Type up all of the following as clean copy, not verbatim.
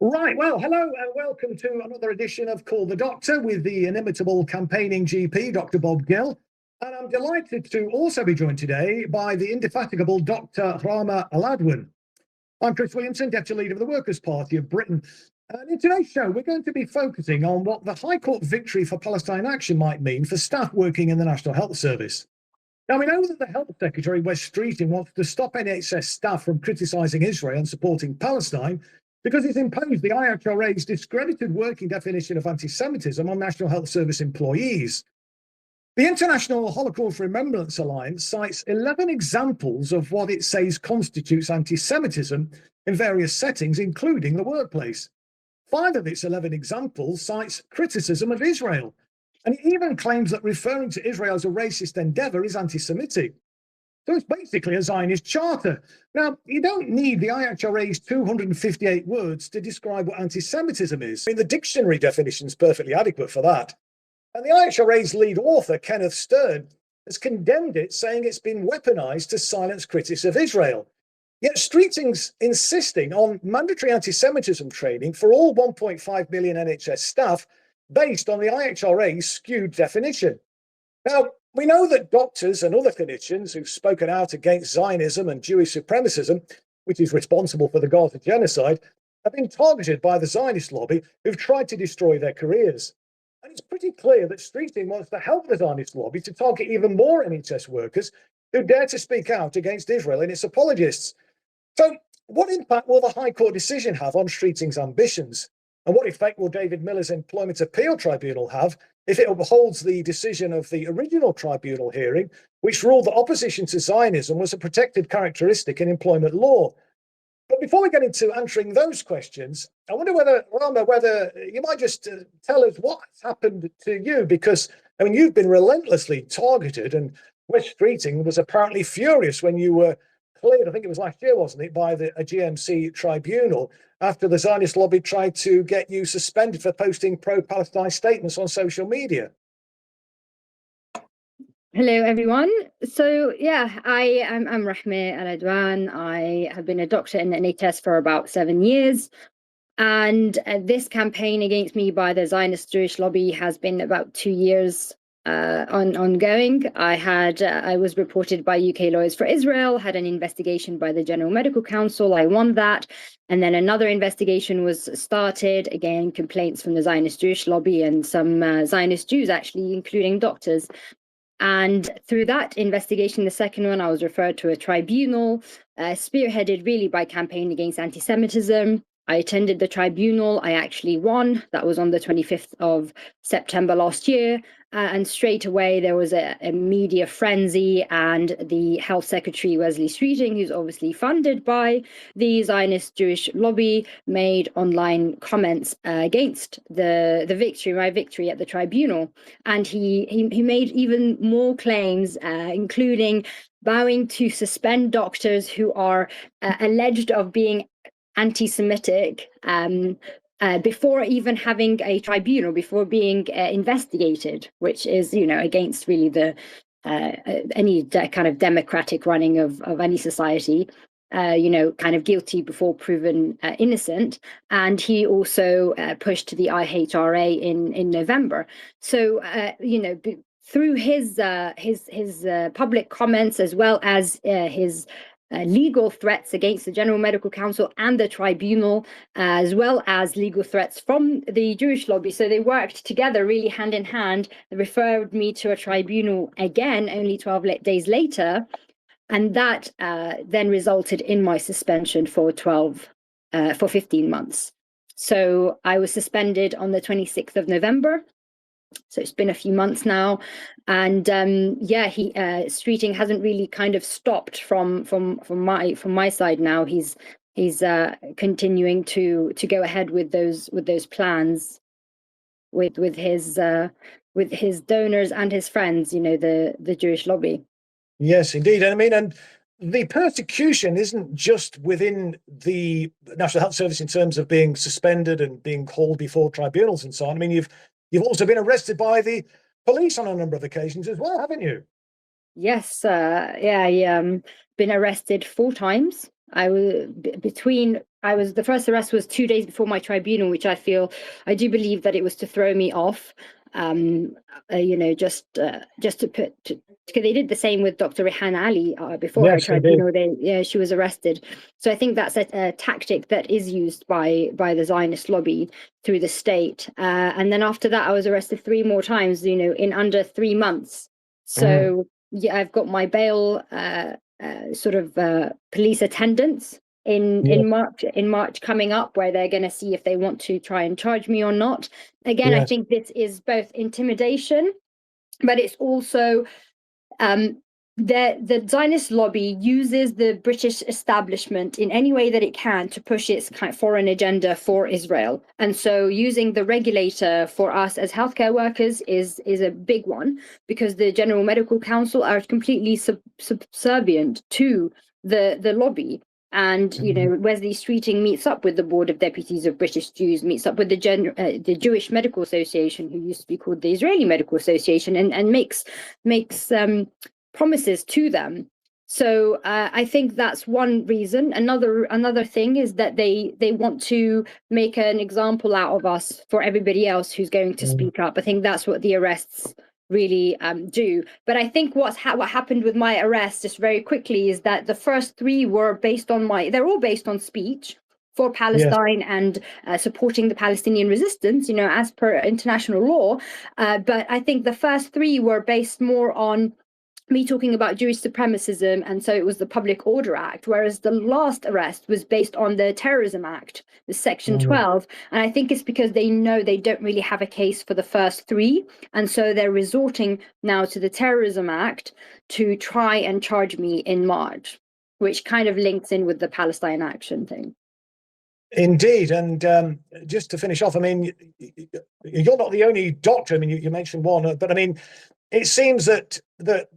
Right, well, hello and welcome to another edition of Call the Doctor with the inimitable campaigning GP, Dr Bob Gill. And I'm delighted to also be joined today by the indefatigable Dr Rahmeh Aladwan. I'm Chris Williamson, Deputy Leader of the Workers' Party of Britain. And in today's show, we're going to be focusing on what the High Court victory for Palestine Action might mean for staff working in the National Health Service. Now, we know that the Health Secretary, Wes Streeting, wants to stop NHS staff from criticising Israel and supporting Palestine because it's imposed the IHRA's discredited working definition of anti-Semitism on National Health Service employees. The International Holocaust Remembrance Alliance cites 11 examples of what it says constitutes anti-Semitism in various settings, including the workplace. 5 of its 11 examples cites criticism of Israel, and it even claims that referring to Israel as a racist endeavour is anti-Semitic. So it's basically a Zionist charter. Now, you don't need the IHRA's 258 words to describe what anti-Semitism is. I mean, the dictionary definition is perfectly adequate for that. And the IHRA's lead author, Kenneth Stern, has condemned it, saying it's been weaponised to silence critics of Israel. Yet Streeting's insisting on mandatory anti-Semitism training for all 1.5 million NHS staff based on the IHRA's skewed definition. Now, we know that doctors and other clinicians who've spoken out against Zionism and Jewish supremacism, which is responsible for the Gaza genocide, have been targeted by the Zionist lobby who've tried to destroy their careers. And it's pretty clear that Streeting wants to help the Zionist lobby to target even more NHS workers who dare to speak out against Israel and its apologists. So what impact will the High Court decision have on Streeting's ambitions? And what effect will David Miller's Employment Appeal Tribunal have if it upholds the decision of the original tribunal hearing, which ruled that opposition to Zionism was a protected characteristic in employment law? But before we get into answering those questions, I wonder whether you might just tell us what's happened to you, because, I mean, you've been relentlessly targeted, and Wes Streeting was apparently furious when you were cleared, I think it was last year, wasn't it, by a GMC tribunal after the Zionist lobby tried to get you suspended for posting pro-Palestine statements on social media. Hello, everyone. So, yeah, I'm Rahmeh Aladwan. I have been a doctor in the NHS for about 7 years. And this campaign against me by the Zionist Jewish lobby has been about 2 years ongoing. I was reported by UK Lawyers for Israel, had an investigation by the General Medical Council. I won that. And then another investigation was started, again, complaints from the Zionist Jewish lobby and some Zionist Jews, actually, including doctors. And through that investigation, the second one, I was referred to a tribunal, spearheaded really by Campaign Against Anti-Semitism. I attended the tribunal. I actually won. That was on the 25th of September last year. And straight away, there was a media frenzy, and the Health Secretary, Wesley Streeting, who's obviously funded by the Zionist Jewish lobby, made online comments against my victory at the tribunal. And he made even more claims, including vowing to suspend doctors who are alleged of being anti-Semitic before even having a tribunal, before being investigated, which is, against really the any kind of democratic running of any society. Kind of guilty before proven innocent. And he also pushed the IHRA in November. So, through his public comments, as well as his legal threats against the General Medical Council and the tribunal, as well as legal threats from the Jewish lobby. So they worked together really hand in hand. They referred me to a tribunal again, only 12 days later. And that then resulted in my suspension for 15 months. So I was suspended on the 26th of November. So it's been a few months now, and Streeting hasn't really kind of stopped from my side now. He's continuing to go ahead with those plans with his donors and his friends, the Jewish lobby. Yes, indeed. And I mean, and the persecution isn't just within the National Health Service in terms of being suspended and being called before tribunals and so on. I mean, you've also been arrested by the police on a number of occasions as well, haven't you? Yes, been arrested 4 times I was the first arrest was 2 days before my tribunal, which I do believe that it was to throw me off. Just to put, because they did the same with Dr Rehan Ali before her tribunal. She was arrested. So I think that's a tactic that is used by the Zionist lobby through the state. And then after that, I was arrested 3 more times, in under 3 months. So yeah, I've got my bail police attendance in March coming up, where they're going to see if they want to try and charge me or not. Again, I think this is both intimidation, but it's also the Zionist lobby uses the British establishment in any way that it can to push its kind of foreign agenda for Israel. And so using the regulator for us as healthcare workers is a big one, because the General Medical Council are completely subservient to the lobby. And, Wesley Streeting meets up with the Board of Deputies of British Jews, meets up with the Jewish Medical Association, who used to be called the Israeli Medical Association, and makes promises to them. So I think that's one reason. Another thing is that they want to make an example out of us for everybody else who's going to speak up. I think that's what the arrests really do. But I think what happened with my arrest, just very quickly, is that the first 3 were based on they're all based on speech for Palestine and supporting the Palestinian resistance, as per international law. But I think the first 3 were based more on me talking about Jewish supremacism, and so it was the Public Order Act, whereas the last arrest was based on the Terrorism Act, the Section 12. And I think it's because they know they don't really have a case for the first 3, and so they're resorting now to the Terrorism Act to try and charge me in March, which kind of links in with the Palestine Action thing. Indeed. And just to finish off, I mean, you're not the only doctor. I mean, you mentioned one, but I mean, it seems that the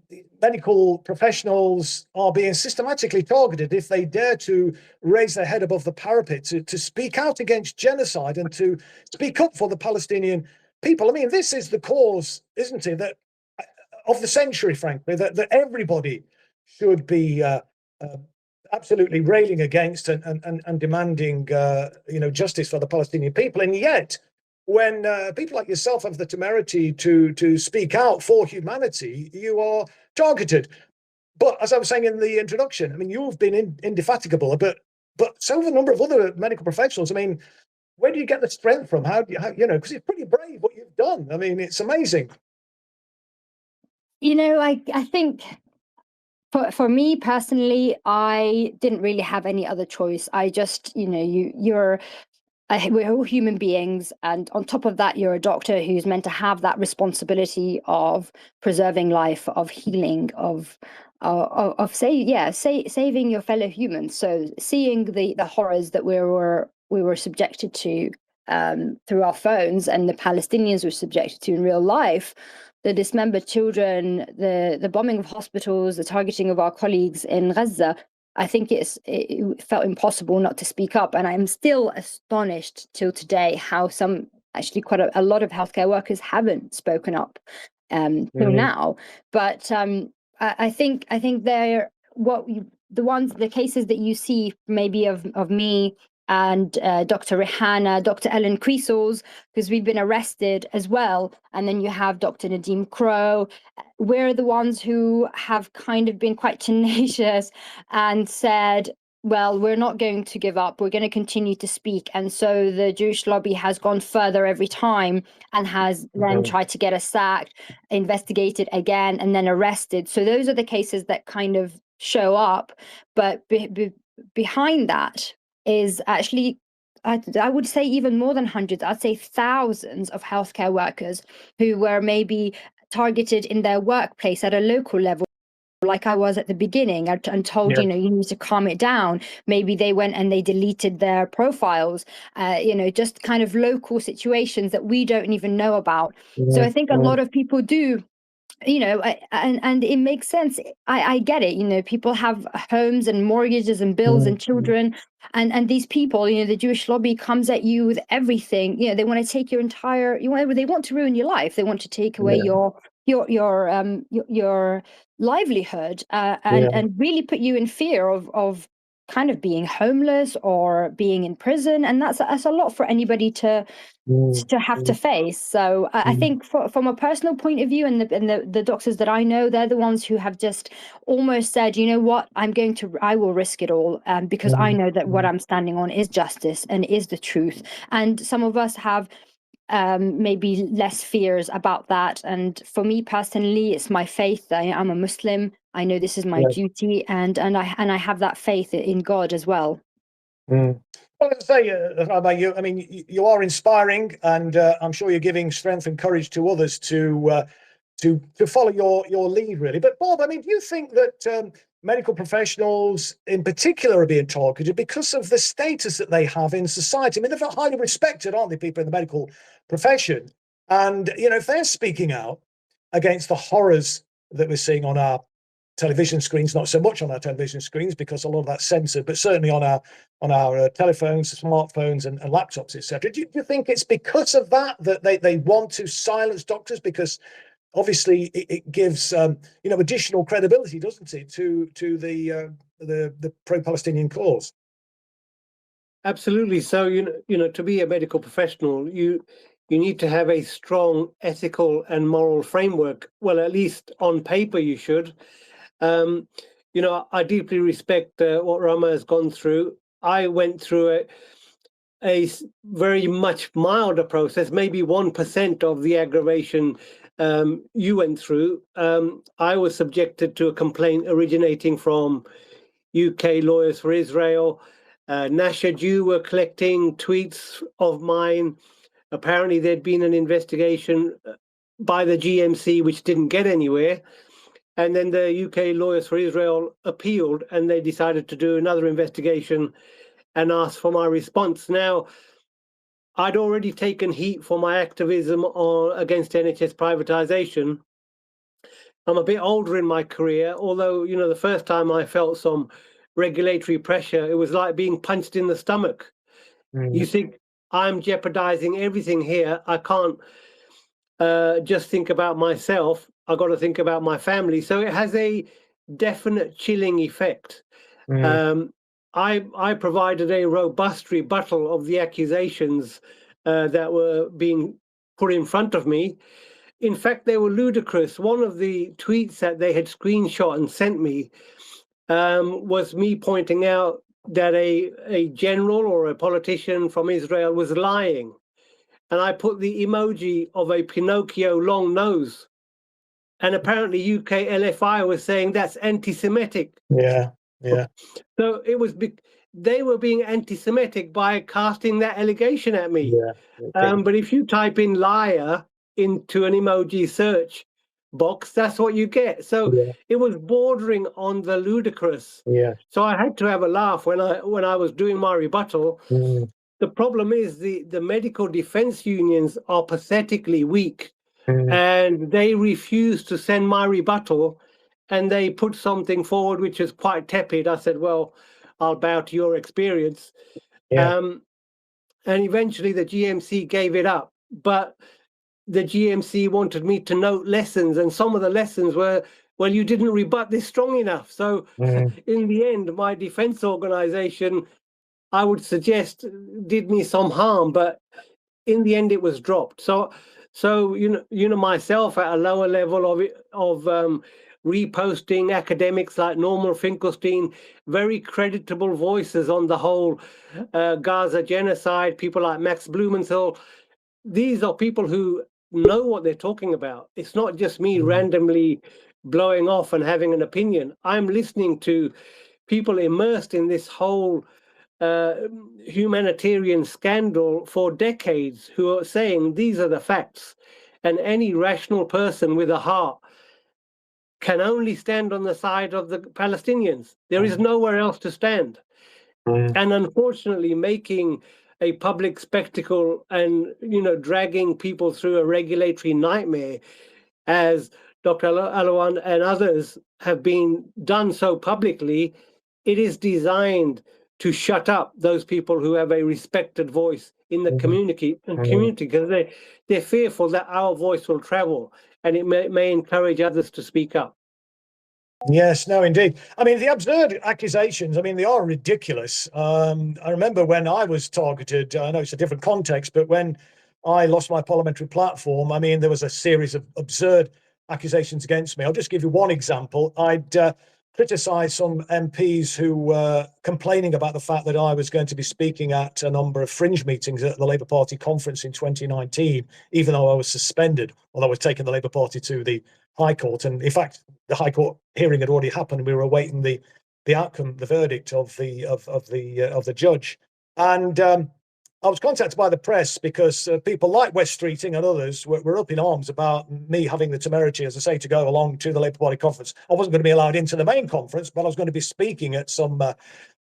medical professionals are being systematically targeted if they dare to raise their head above the parapet, to speak out against genocide and to speak up for the Palestinian people. I mean, this is the cause, isn't it, that of the century, frankly, that everybody should be absolutely railing against and demanding, justice for the Palestinian people. And yet, when people like yourself have the temerity to speak out for humanity, you are targeted. But as I was saying in the introduction, I mean, you've been indefatigable, but so have a number of other medical professionals. I mean, where do you get the strength from? How because it's pretty brave what you've done. I mean, it's amazing. I think for me personally, I didn't really have any other choice. I just, we're all human beings, and on top of that, you're a doctor who's meant to have that responsibility of preserving life, of healing, saving your fellow humans. So seeing the horrors that we were subjected to through our phones, and the Palestinians were subjected to in real life, the dismembered children, the bombing of hospitals, the targeting of our colleagues in Gaza, I think it felt impossible not to speak up. And I'm still astonished till today how quite a lot of healthcare workers haven't spoken up till now. But I think they're the cases that you see maybe of me and Dr. Rehan, Dr. Ellen Creasles, because we've been arrested as well. And then you have Dr. Nadeem Crow. We're the ones who have kind of been quite tenacious and said, well, we're not going to give up. We're going to continue to speak. And so the Jewish lobby has gone further every time and has then tried to get us sacked, investigated again, and then arrested. So those are the cases that kind of show up. But behind that is actually, I would say, even more than hundreds. I'd say thousands of healthcare workers who were maybe targeted in their workplace at a local level, like I was at the beginning, and told, you need to calm it down. Maybe they went and they deleted their profiles, just kind of local situations that we don't even know about. So I think a lot of people do, and it makes sense. I get it. People have homes and mortgages and bills and children, and these people, the Jewish lobby comes at you with everything. They want to take your entire. They want to ruin your life. They want to take away your livelihood, and really put you in fear of kind of being homeless or being in prison, and that's a lot for anybody to have to face. So I think from a personal point of view, and the doctors that I know, they're the ones who have just almost said, you know what, I will risk it all, because I know that what I'm standing on is justice and is the truth. And some of us have maybe less fears about that. And for me personally, it's my faith. I'm a Muslim. I know this is my duty, and I have that faith in God as well. Well, as I say, Rahmeh, you are inspiring, and I'm sure you're giving strength and courage to others to follow your lead, really. But Bob, do you think that medical professionals in particular are being targeted because of the status that they have in society? They're highly respected, aren't they, people in the medical profession? And, if they're speaking out against the horrors that we're seeing on our television screens, not so much on our television screens because a lot of that's censored, but certainly on our telephones, smartphones, and laptops, etc. Do you think it's because of that they want to silence doctors? Because obviously it gives additional credibility, doesn't it, to the pro-Palestinian cause? Absolutely. So to be a medical professional, you need to have a strong ethical and moral framework. Well, at least on paper, you should. I deeply respect what Rahmeh has gone through. I went through a very much milder process, maybe 1% of the aggravation you went through. I was subjected to a complaint originating from UK Lawyers for Israel. Nashad, you were collecting tweets of mine. Apparently, there'd been an investigation by the GMC, which didn't get anywhere. And then the UK Lawyers for Israel appealed, and they decided to do another investigation and ask for my response. Now, I'd already taken heat for my activism against NHS privatization. I'm a bit older in my career, although, the first time I felt some regulatory pressure, it was like being punched in the stomach. You think, I'm jeopardizing everything here. I can't just think about myself. I got to think about my family. So it has a definite chilling effect. I provided a robust rebuttal of the accusations that were being put in front of me. In fact, they were ludicrous. One of the tweets that they had screenshot and sent me was me pointing out that a general or a politician from Israel was lying. And I put the emoji of a Pinocchio long nose. And apparently UK LFI was saying that's anti-Semitic. Yeah. So they were being anti-Semitic by casting that allegation at me. But if you type in liar into an emoji search box, that's what you get. So it was bordering on the ludicrous. So I had to have a laugh when I was doing my rebuttal. The problem is the medical defense unions are pathetically weak. And they refused to send my rebuttal, and they put something forward which is quite tepid. I said, well, I'll bow to your experience. And eventually the GMC gave it up. But the GMC wanted me to note lessons, and some of the lessons were, well, you didn't rebut this strong enough. So in the end, my defense organization, I would suggest, did me some harm, but in the end it was dropped. So myself at a lower level of reposting academics like Norman Finkelstein, very creditable voices on the whole Gaza genocide, people like Max Blumenthal. These are people who know what they're talking about. It's not just me randomly blowing off and having an opinion. I'm listening to people immersed in this whole humanitarian scandal for decades who are saying these are the facts, and any rational person with a heart can only stand on the side of the Palestinians. There is nowhere else to stand. And unfortunately, making a public spectacle and dragging people through a regulatory nightmare, as Dr. Aladwan and others have been done so publicly, it is designed to shut up those people who have a respected voice in the community, because they're fearful that our voice will travel and it may encourage others to speak up. Yes, no, indeed. I mean, the absurd accusations, I mean, they are ridiculous. I remember when I was targeted, I know it's a different context, but when I lost my parliamentary platform, I mean, there was a series of absurd accusations against me. I'll just give you one example. I'd criticised some MPs who were complaining about the fact that I was going to be speaking at a number of fringe meetings at the Labour Party conference in 2019, even though I was suspended, although I was taking the Labour Party to the High Court. And in fact, the High Court hearing had already happened. We were awaiting the outcome, the verdict of the judge. And I was contacted by the press because people like West Streeting and others were up in arms about me having the temerity, as I say, to go along to the Labour Party conference. I wasn't going to be allowed into the main conference, but I was going to be speaking at some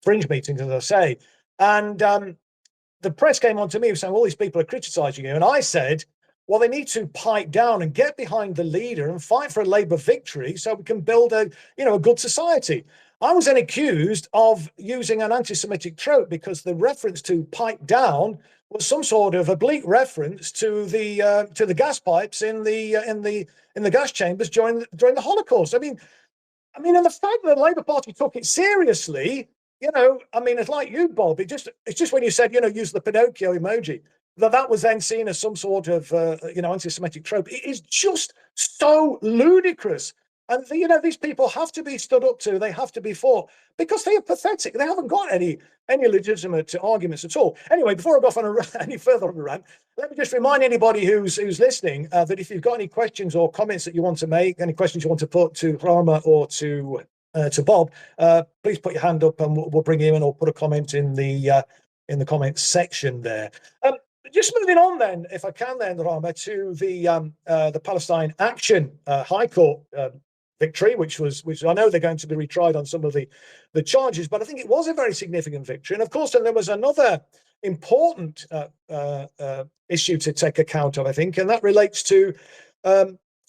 fringe meetings, as I say. And the press came on to me saying all these people are criticising you, and I said, well, they need to pipe down and get behind the leader and fight for a Labour victory so we can build a good society. I was then accused of using an anti-Semitic trope because the reference to pipe down was some sort of oblique reference to the gas pipes in the gas chambers during the Holocaust. I mean, and the fact that the Labour Party took it seriously, I mean, it's like you, Bob. It's just when you said, use the Pinocchio emoji, that was then seen as some sort of, anti-Semitic trope. It is just so ludicrous. And, these people have to be stood up to. They have to be fought because they are pathetic. They haven't got any legitimate arguments at all. Anyway, before I go off on any further on the rant, let me just remind anybody who's listening that if you've got any questions or comments that you want to make, any questions you want to put to Rahmeh or to Bob, please put your hand up and we'll bring you in, or put a comment in the comments section there. Just moving on then, if I can then, Rahmeh, to the Palestine Action High Court victory, which I know they're going to be retried on some of the charges, but I think it was a very significant victory. And of course, then there was another important issue to take account of, I think, and that relates to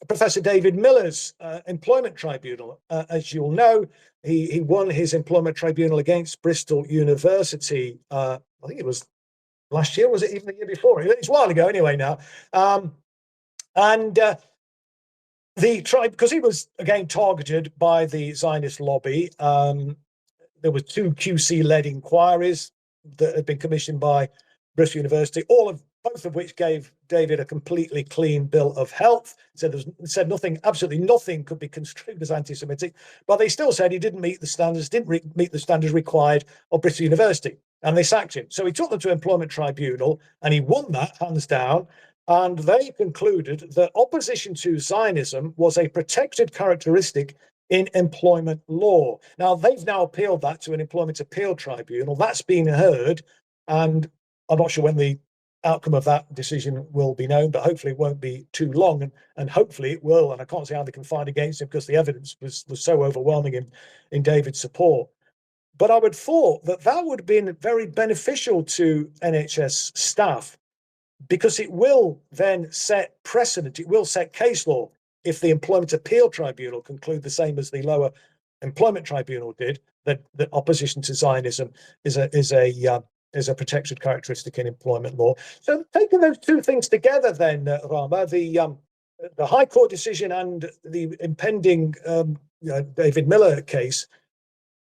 Professor David Miller's employment tribunal. As you'll know, he won his employment tribunal against Bristol University. I think it was last year, was it even the year before? It's a while ago anyway now. The tribe, because he was again targeted by the Zionist lobby, there were 2 QC-led inquiries that had been commissioned by Bristol University, both of which gave David a completely clean bill of health. Said nothing, absolutely nothing could be construed as anti-Semitic, but they still said he didn't meet the standards, meet the standards required of Bristol University, and they sacked him. So he took them to employment tribunal, and he won that hands down. And they concluded that opposition to Zionism was a protected characteristic in employment law. Now, they've now appealed that to an employment appeal tribunal. That's been heard, and I'm not sure when the outcome of that decision will be known, but hopefully it won't be too long, and hopefully it will. And I can't see how they can fight against him because the evidence was so overwhelming in David's support. But I would thought that would have been very beneficial to NHS staff, because it will then set precedent, it will set case law if the Employment Appeal Tribunal conclude the same as the lower Employment Tribunal did, that opposition to Zionism is a protected characteristic in employment law. So taking those two things together then, Rahmeh, the High Court decision and the impending David Miller case,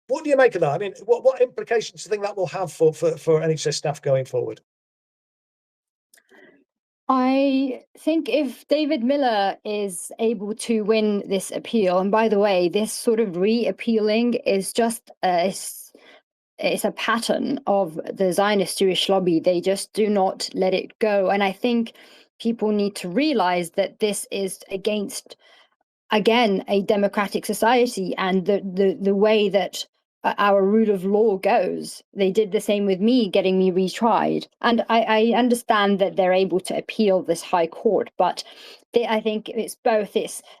what do you make of that? I mean, what implications do you think that will have for NHS staff going forward? I think if David Miller is able to win this appeal, and by the way, this sort of re-appealing is just it's a pattern of the Zionist Jewish lobby. They just do not let it go. And I think people need to realize that this is against, again, a democratic society and the way that our rule of law goes. They did the same with me, getting me retried. And I understand that they're able to appeal this high court, but I think it's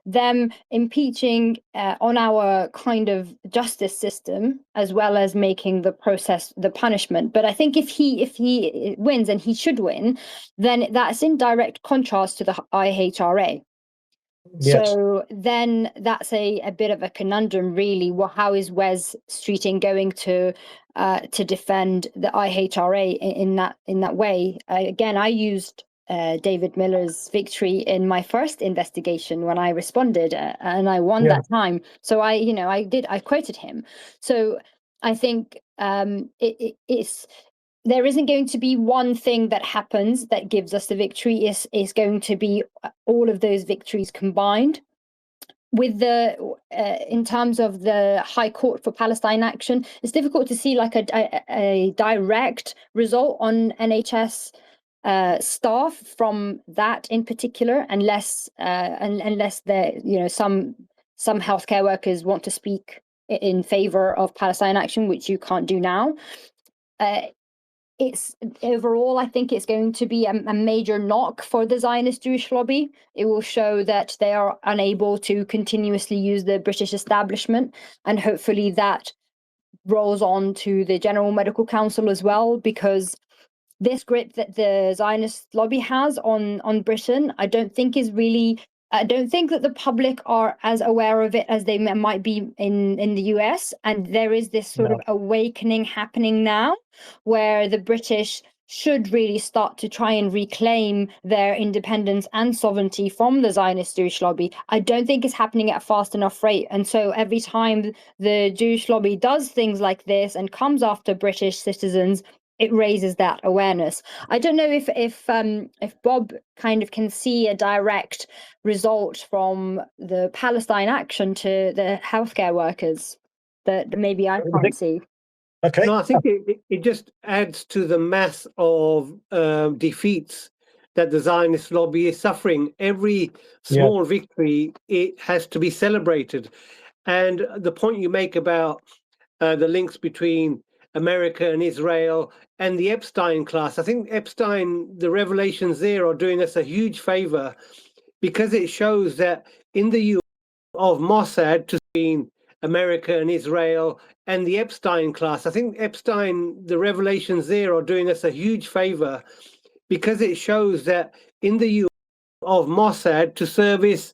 them impeaching on our kind of justice system, as well as making the process, the punishment. But I think if he wins, and he should win, then that's in direct contrast to the IHRA. Yes. So then that's a bit of a conundrum, really. How is Wes Streeting going to defend the IHRA in that way? Again, I used David Miller's victory in my first investigation when I responded, and I won that time. So I quoted him. So I think it's there isn't going to be one thing that happens that gives us the victory. It's going to be all of those victories combined. With the in terms of the High Court for Palestine Action, it's difficult to see like a direct result on NHS staff from that in particular, unless there some healthcare workers want to speak in favor of Palestine Action, which you can't do now. It's overall, I think it's going to be a major knock for the Zionist Jewish lobby. It will show that they are unable to continuously use the British establishment, and hopefully that rolls on to the General Medical Council as well, because this grip that the Zionist lobby has on Britain, I don't think that the public are as aware of it as they might be in the US. And there is this sort of awakening happening now, where the British should really start to try and reclaim their independence and sovereignty from the Zionist Jewish lobby. I don't think it's happening at a fast enough rate. And so every time the Jewish lobby does things like this and comes after British citizens, it raises that awareness. I don't know if Bob kind of can see a direct result from the Palestine Action to the healthcare workers that maybe I can't see. Okay. No, I think it just adds to the mass of defeats that the Zionist lobby is suffering. Every small victory, it has to be celebrated. And the point you make about the links between America and Israel and the Epstein class, I think Epstein, the revelations there are doing us a huge favor, because it shows that in the US of Mossad to America and Israel and the Epstein class, I think Epstein, the revelations there are doing us a huge favor, because it shows that in the US of Mossad to service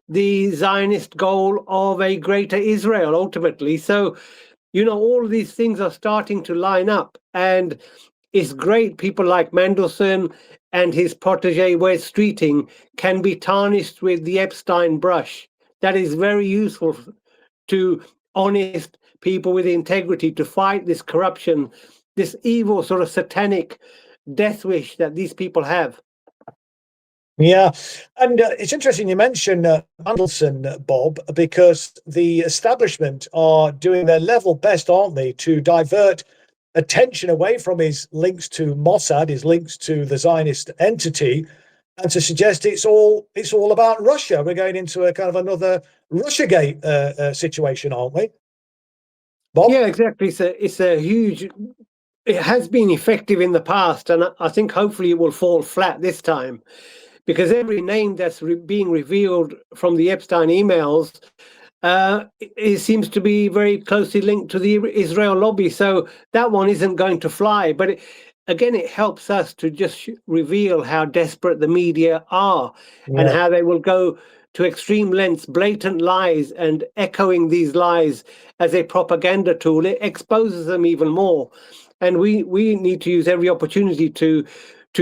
the Zionist goal of a greater Israel ultimately. So, all of these things are starting to line up, and it's great people like Mandelson and his protege Wes Streeting can be tarnished with the Epstein brush. That is very useful to honest people with integrity to fight this corruption, this evil sort of satanic death wish that these people have. Yeah, and it's interesting you mentioned Mandelson, Bob, because the establishment are doing their level best, aren't they, to divert attention away from his links to Mossad, his links to the Zionist entity, and to suggest it's all about Russia. We're going into a kind of another Russiagate situation, aren't we, Bob? Yeah, exactly. It's a huge. It has been effective in the past, and I think hopefully it will fall flat this time, because every name that's being revealed from the Epstein emails, it seems to be very closely linked to the Israel lobby. So that one isn't going to fly. But it helps us to just reveal how desperate the media are and how they will go to extreme lengths, blatant lies, and echoing these lies as a propaganda tool. It exposes them even more. And we need to use every opportunity to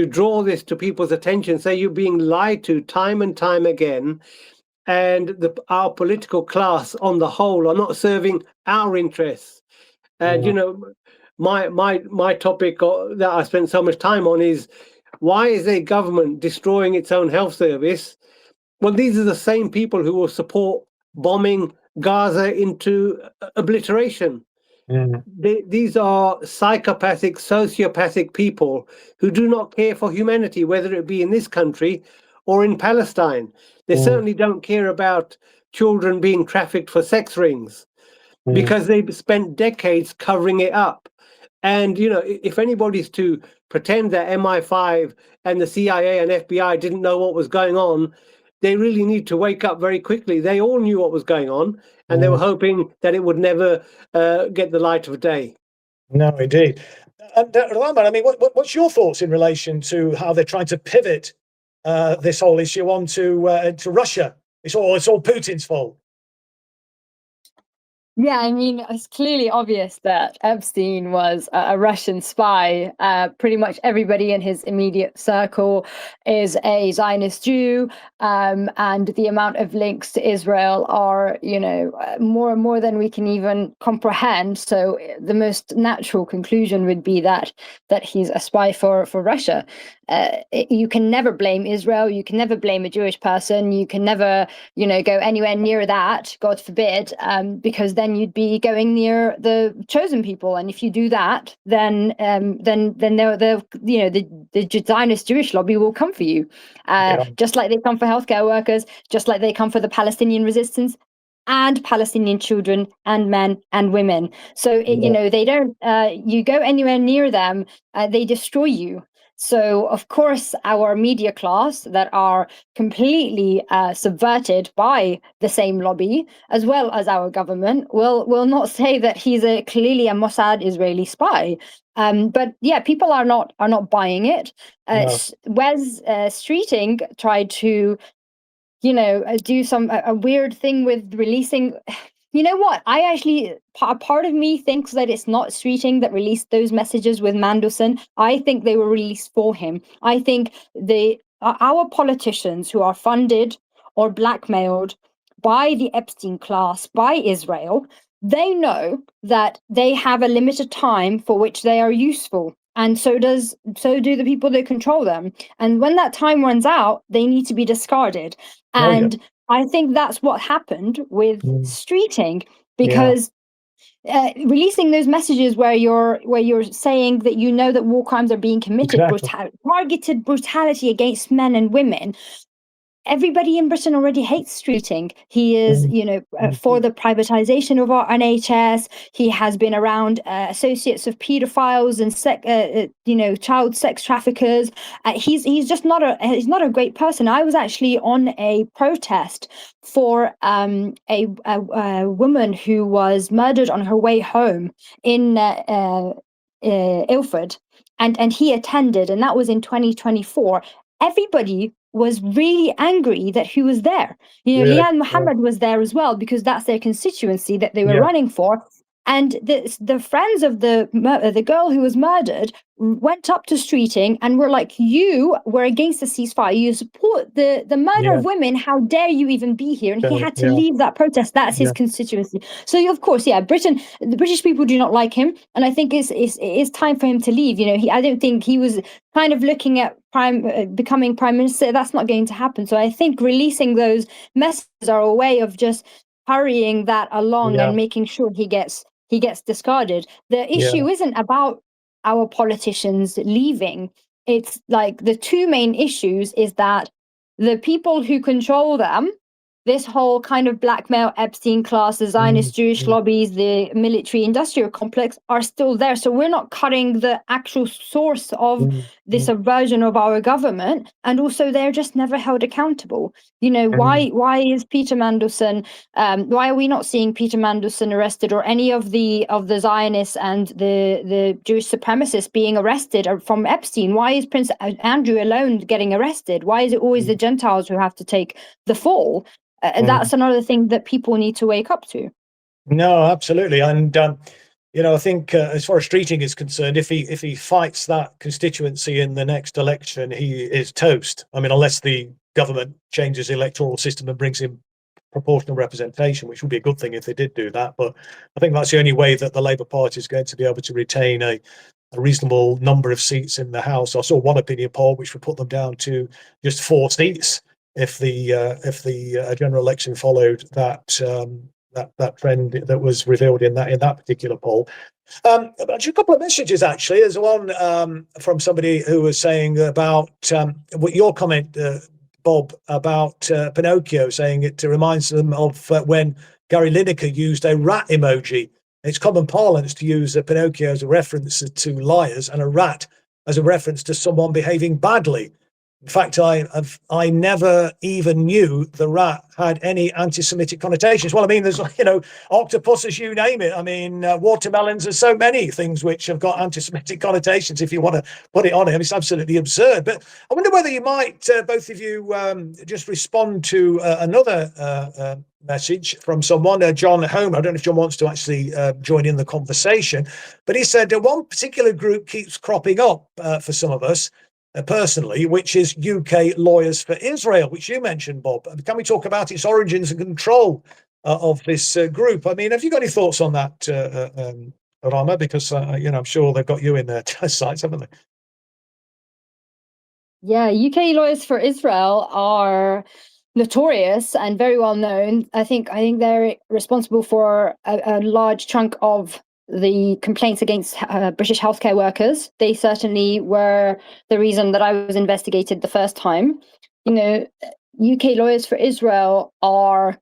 draw this to people's attention, say you're being lied to time and time again, and our political class on the whole are not serving our interests. And my topic that I spent so much time on is, why is a government destroying its own health service? Well, these are the same people who will support bombing Gaza into obliteration. These are psychopathic, sociopathic people who do not care for humanity, whether it be in this country or in Palestine. They certainly don't care about children being trafficked for sex rings, because they've spent decades covering it up. And, if anybody's to pretend that MI5 and the CIA and FBI didn't know what was going on, they really need to wake up very quickly. They all knew what was going on, and they were hoping that it would never get the light of day. No, indeed. And Rahmeh, I mean, what's your thoughts in relation to how they're trying to pivot this whole issue onto to Russia? It's all Putin's fault. Yeah, I mean, it's clearly obvious that Epstein was a Russian spy. Pretty much everybody in his immediate circle is a Zionist Jew, and the amount of links to Israel are, more than we can even comprehend. So the most natural conclusion would be that he's a spy for Russia. You can never blame Israel. You can never blame a Jewish person. You can never, go anywhere near that, God forbid, because then you'd be going near the chosen people. And if you do that, then they'll the Zionist Jewish lobby will come for you, just like they come for healthcare workers, just like they come for the Palestinian resistance and Palestinian children and men and women. So they don't. You go anywhere near them, they destroy you. So, of course, our media class that are completely subverted by the same lobby, as well as our government, will not say that he's clearly a Mossad Israeli spy. But yeah, people are not buying it. No. Wes Streeting tried to, do a weird thing with releasing. You know what? I actually, part of me thinks that it's not Streeting that released those messages with Mandelson. I think they were released for him. I think our politicians who are funded or blackmailed by the Epstein class, by Israel, they know that they have a limited time for which they are useful. And so do the people that control them. And when that time runs out, they need to be discarded. And I think that's what happened with Streeting, because releasing those messages where you're saying that that war crimes are being committed, targeted brutality against men and women. Everybody in Britain already hates Streeting. He is, for the privatization of our NHS. He has been around associates of paedophiles and child sex traffickers. He's just not a great person. I was actually on a protest for a woman who was murdered on her way home in Ilford, and he attended, and that was in 2024. Everybody was really angry that he was there. Liane Mohammed was there as well, because that's their constituency that they were running for. And the friends of the girl who was murdered went up to Streeting and were like, "You were against the ceasefire. You support the murder of women. How dare you even be here?" And he had to leave that protest. That's his constituency. So of course, the British people do not like him, and I think it is time for him to leave. I don't think he was kind of looking at becoming prime minister. That's not going to happen. So I think releasing those messages are a way of just hurrying that along and making sure he gets discarded. The issue isn't about our politicians leaving. It's like the two main issues is that the people who control them, this whole kind of blackmail Epstein class, the Zionist Jewish lobbies, the military industrial complex, are still there. So we're not cutting the actual source of the subversion of our government, and also they're just never held accountable. Why is Peter Mandelson? Why are we not seeing Peter Mandelson arrested, or any of the Zionists and the Jewish supremacists being arrested from Epstein? Why is Prince Andrew alone getting arrested? Why is it always the Gentiles who have to take the fall? That's another thing that people need to wake up to. No, absolutely. And I think as far as Streeting is concerned, if he fights that constituency in the next election, he is toast. I mean, unless the government changes the electoral system and brings in proportional representation, which would be a good thing if they did do that. But I think that's the only way that the Labour Party is going to be able to retain a reasonable number of seats in the House. I saw one opinion poll which would put them down to just 4 seats if the general election followed that trend that was revealed in that particular poll. Just a couple of messages actually. There's one from somebody who was saying about what your comment, Bob, about Pinocchio, saying it reminds them of when Gary Lineker used a rat emoji. It's common parlance to use Pinocchio as a reference to liars and a rat as a reference to someone behaving badly. In fact, I never even knew the rat had any anti-Semitic connotations. Well, I mean, there's, octopuses, you name it. I mean, watermelons, there's so many things which have got anti-Semitic connotations, if you want to put it on him. It's absolutely absurd. But I wonder whether you might, both of you, just respond to another message from someone, John Homer. I don't know if John wants to actually join in the conversation, but he said one particular group keeps cropping up for some of us, personally, which is UK Lawyers for Israel, which you mentioned, Bob. Can we talk about its origins and control of this group? I mean, have you got any thoughts on that, Rahmeh? Because I'm sure they've got you in their sights, haven't they? Yeah, UK Lawyers for Israel are notorious and very well known. I think they're responsible for a large chunk of the complaints against British healthcare workers. They certainly were the reason that I was investigated the first time. UK Lawyers for Israel are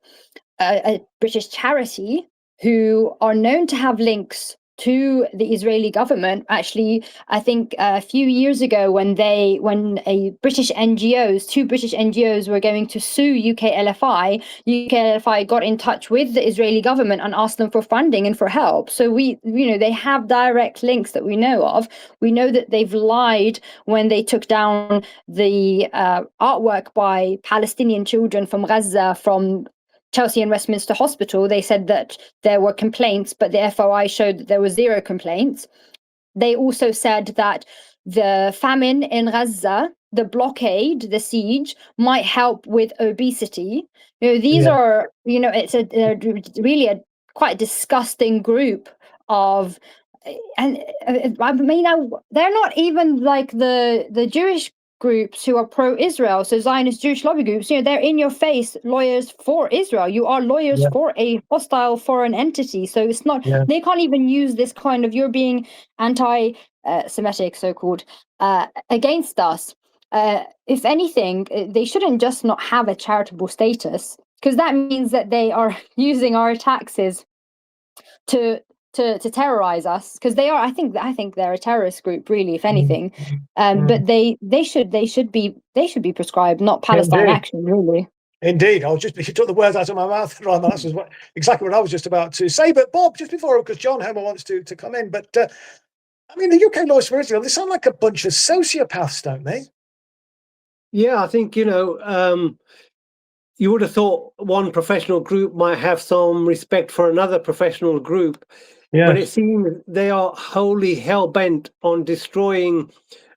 a British charity who are known to have links to the Israeli government. Actually, I think a few years ago when two British NGOs were going to sue UK LFI got in touch with the Israeli government and asked them for funding and for help. So they have direct links that we know of. We know that they've lied when they took down the artwork by Palestinian children from Gaza, from Chelsea and Westminster Hospital. They said that there were complaints, but the FOI showed that there were 0 complaints. They also said that the famine in Gaza, the blockade, the siege, might help with obesity. These are, it's really a quite disgusting group of, and I mean, they're not even like the Jewish groups who are pro-Israel, so Zionist Jewish lobby groups. They're in your face lawyers for Israel. You are lawyers for a hostile foreign entity, so it's not, they can't even use this kind of, you're being anti-Semitic, so-called, against us. If anything, they shouldn't just not have a charitable status, because that means that they are using our taxes to terrorize us, because they are. I think they're a terrorist group, really, if anything. But they should be prescribed, not Palestine Action, really. Indeed, you took the words out of my mouth, Rahmeh. That's exactly what I was just about to say. But Bob, just before, because John Homer wants to come in, but I mean, the UK Lawyers for Israel, they sound like a bunch of sociopaths, don't they? Yeah, I think you would have thought one professional group might have some respect for another professional group. But it seems they are wholly hell-bent on destroying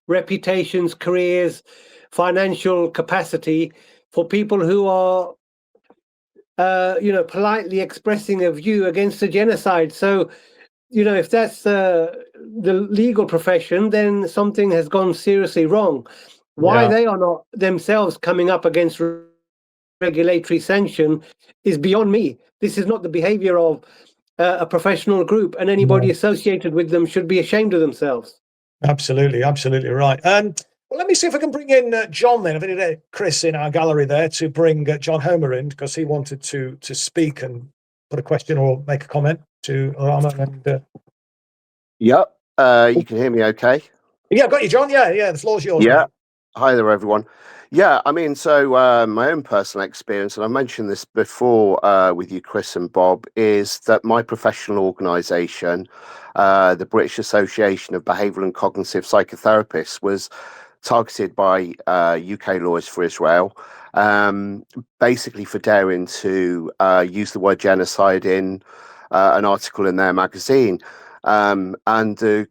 reputations, careers, financial capacity for people who are, politely expressing a view against a genocide. So, if that's the legal profession, then something has gone seriously wrong. Why they are not themselves coming up against regulatory sanction is beyond me. This is not the behavior of a professional group, and anybody associated with them should be ashamed of themselves. Absolutely right. Well, let me see if I can bring in John then. I've invited Chris in our gallery there to bring John Homer in, because he wanted to speak and put a question or make a comment to Rahmeh. And you can hear me okay? Yeah, I've got you, John. Yeah, the floor's yours. Yeah. Mate. Hi there, everyone. Yeah, I mean, so my own personal experience, and I mentioned this before with you, Chris and Bob, is that my professional organisation, the British Association of Behavioural and Cognitive Psychotherapists, was targeted by UK Lawyers for Israel, basically for daring to use the word genocide in an article in their magazine. And the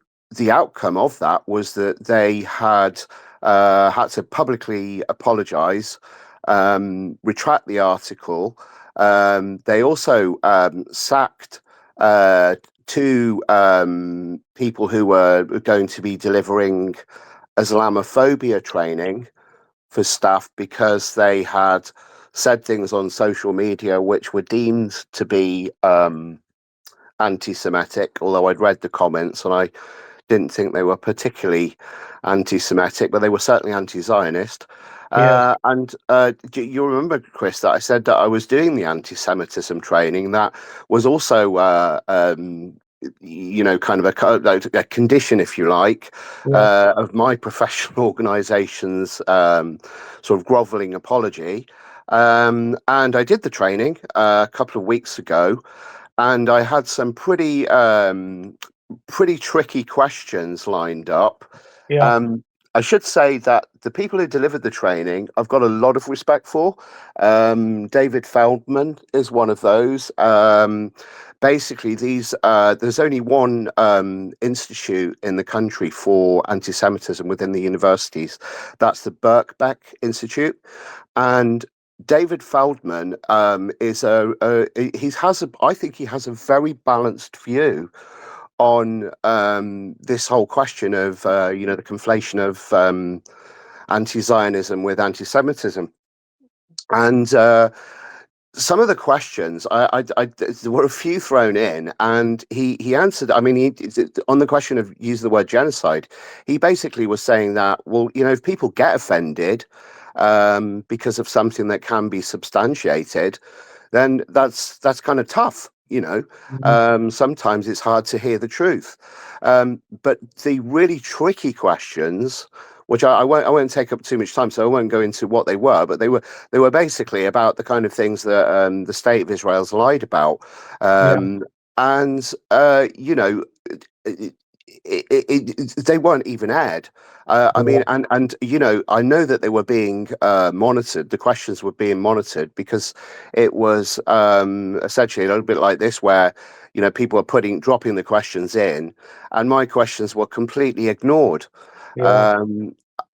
outcome of that was that they had to publicly apologise, retract the article. They also sacked 2 people who were going to be delivering Islamophobia training for staff, because they had said things on social media which were deemed to be anti-Semitic, although I'd read the comments and I didn't think they were particularly anti-Semitic, but they were certainly anti-Zionist. And do you remember, Chris, that I said that I was doing the anti-Semitism training that was also kind of a condition, if you like, of my professional organisation's sort of grovelling apology. And I did the training a couple of weeks ago, and I had some pretty tricky questions lined up. I should say that the people who delivered the training, I've got a lot of respect for. David Feldman is one of those. Basically, there's only one institute in the country for anti-Semitism within the universities. That's the Birkbeck Institute. And David Feldman I think he has a very balanced view on this whole question of the conflation of anti-Zionism with anti-Semitism. And some of the questions, there were a few thrown in, and he answered. I mean, on the question of use the word genocide, he basically was saying that, well, if people get offended because of something that can be substantiated, then that's kind of tough. Sometimes it's hard to hear the truth. But the really tricky questions, which I won't take up too much time, so I won't go into what they were, but they were basically about the kind of things that the state of Israel's lied about. They weren't even aired. I mean, and I know that they were being monitored. The questions were being monitored because it was essentially a little bit like this, where people are dropping the questions in, and my questions were completely ignored.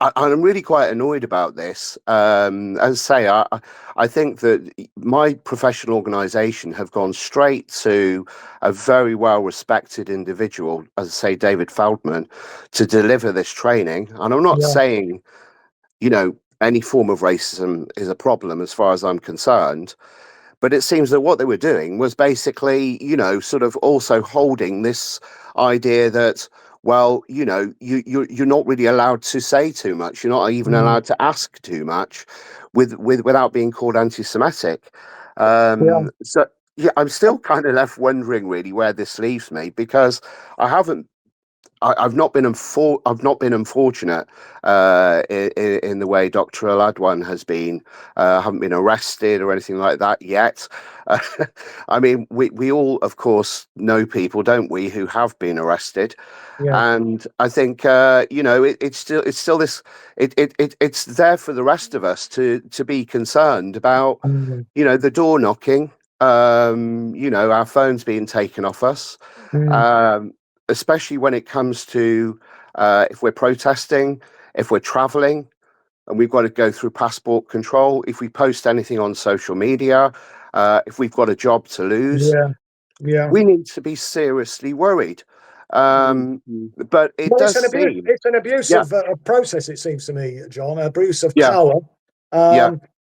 I'm really quite annoyed about this. As I say, I think that my professional organisation have gone straight to a very well-respected individual, as I say, David Feldman, to deliver this training. And I'm not saying, any form of racism is a problem as far as I'm concerned. But it seems that what they were doing was basically, sort of also holding this idea that, well, you're not really allowed to say too much. You're not even allowed to ask too much without being called anti-Semitic. So, I'm still kind of left wondering really where this leaves me, because I've not been unfortunate in the way Dr Aladwan has been. I haven't been arrested or anything like that yet. I mean, we all, of course, know people, don't we, who have been arrested. And I think it's still this. It's there for the rest of us to be concerned about. The door knocking. Our phones being taken off us. Especially when it comes to if we're protesting, if we're traveling, and we've got to go through passport control, if we post anything on social media, if we've got a job to lose, we need to be seriously worried. But it's an abusive process, it seems to me, John, abuse of power.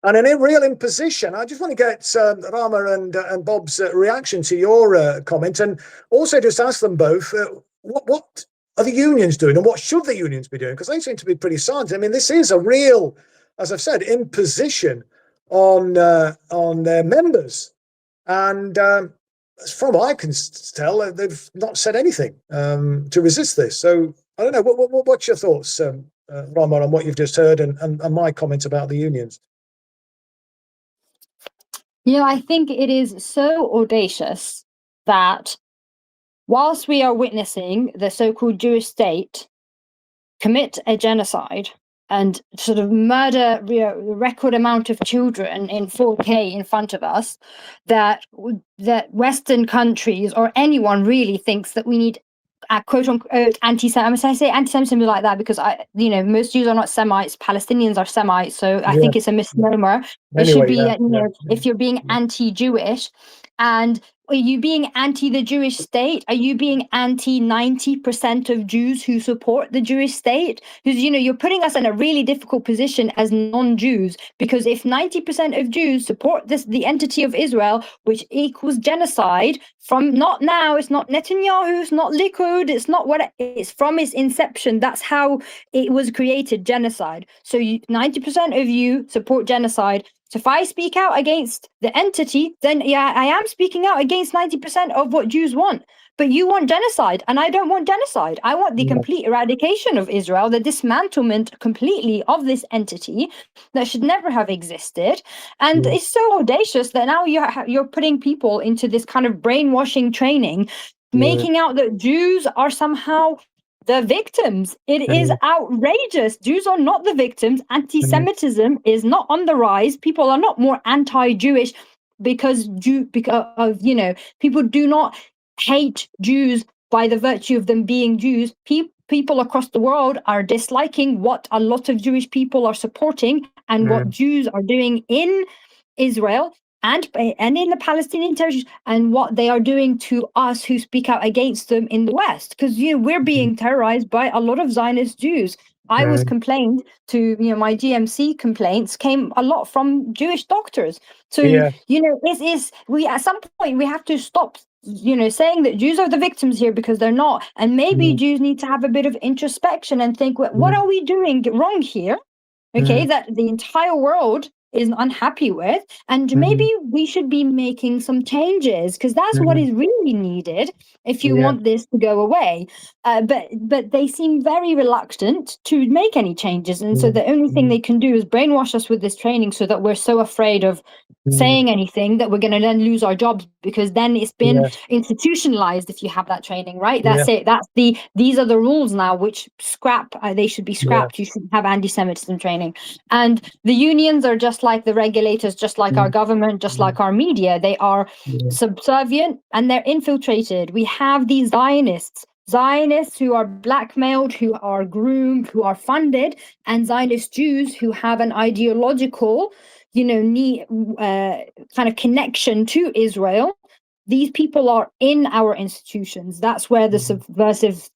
And an real imposition. I just want to get Rahmeh and Bob's reaction to your comment, and also just ask them both, what are the unions doing, and what should the unions be doing? Because they seem to be pretty silent. I mean, this is a real, as I've said, imposition on their members. And from what I can tell, they've not said anything to resist this. So I don't know. What's your thoughts, Rahmeh, on what you've just heard and my comments about the unions? I think it is so audacious that whilst we are witnessing the so-called Jewish state commit a genocide and sort of murder a record amount of children in 4K in front of us, that Western countries or anyone really thinks that we need quote unquote anti-Semitism. I say anti-Semitism like that because most Jews are not Semites. Palestinians are Semites, so I think it's a misnomer. It should be if you're being anti-Jewish, and are you being anti the Jewish state? Are you being anti 90% of Jews who support the Jewish state? Because you're putting us in a really difficult position as non-Jews, because if 90% of Jews support the entity of Israel, which equals genocide, from not now, it's not Netanyahu, it's not Likud, it's not it's from its inception. That's how it was created, genocide. So 90% of you support genocide. So if I speak out against the entity, then I am speaking out against 90% of what Jews want. but you want genocide, and I don't want genocide. I want the complete eradication of Israel, the dismantlement completely of this entity that should never have existed. And it's so audacious that now you're putting people into this kind of brainwashing training, making out that Jews are somehow the victims. It is outrageous. Jews are not the victims. Anti-Semitism is not on the rise. People are not more anti-Jewish because of, you know, people do not hate Jews by the virtue of them being Jews. People across the world are disliking what a lot of Jewish people are supporting and what Jews are doing in Israel and in the Palestinian territories, and what they are doing to us who speak out against them in the West. Because, you know, we're being terrorized by a lot of Zionist Jews. I was complained to, you know, my GMC complaints came a lot from Jewish doctors. So, you know, we at some point we have to stop, you know, saying that Jews are the victims here, because they're not. And maybe Jews need to have a bit of introspection and think, what are we doing wrong here? Okay, that the entire world is unhappy with, and maybe we should be making some changes, because that's what is really needed if you want this to go away. But they seem very reluctant to make any changes, and so the only thing they can do is brainwash us with this training, so that we're so afraid of saying anything that we're going to then lose our jobs, because then it's been institutionalized. If you have that training, right, that's it. These are the rules now, which they should be scrapped. You shouldn't have anti-Semitism training. And the unions are just like the regulators, just like our government, just like our media. They are subservient and they're infiltrated. We have these Zionists who are blackmailed, who are groomed, who are funded, and Zionist Jews who have an ideological, you know, kind of connection to Israel. These people are in our institutions. That's where the subversive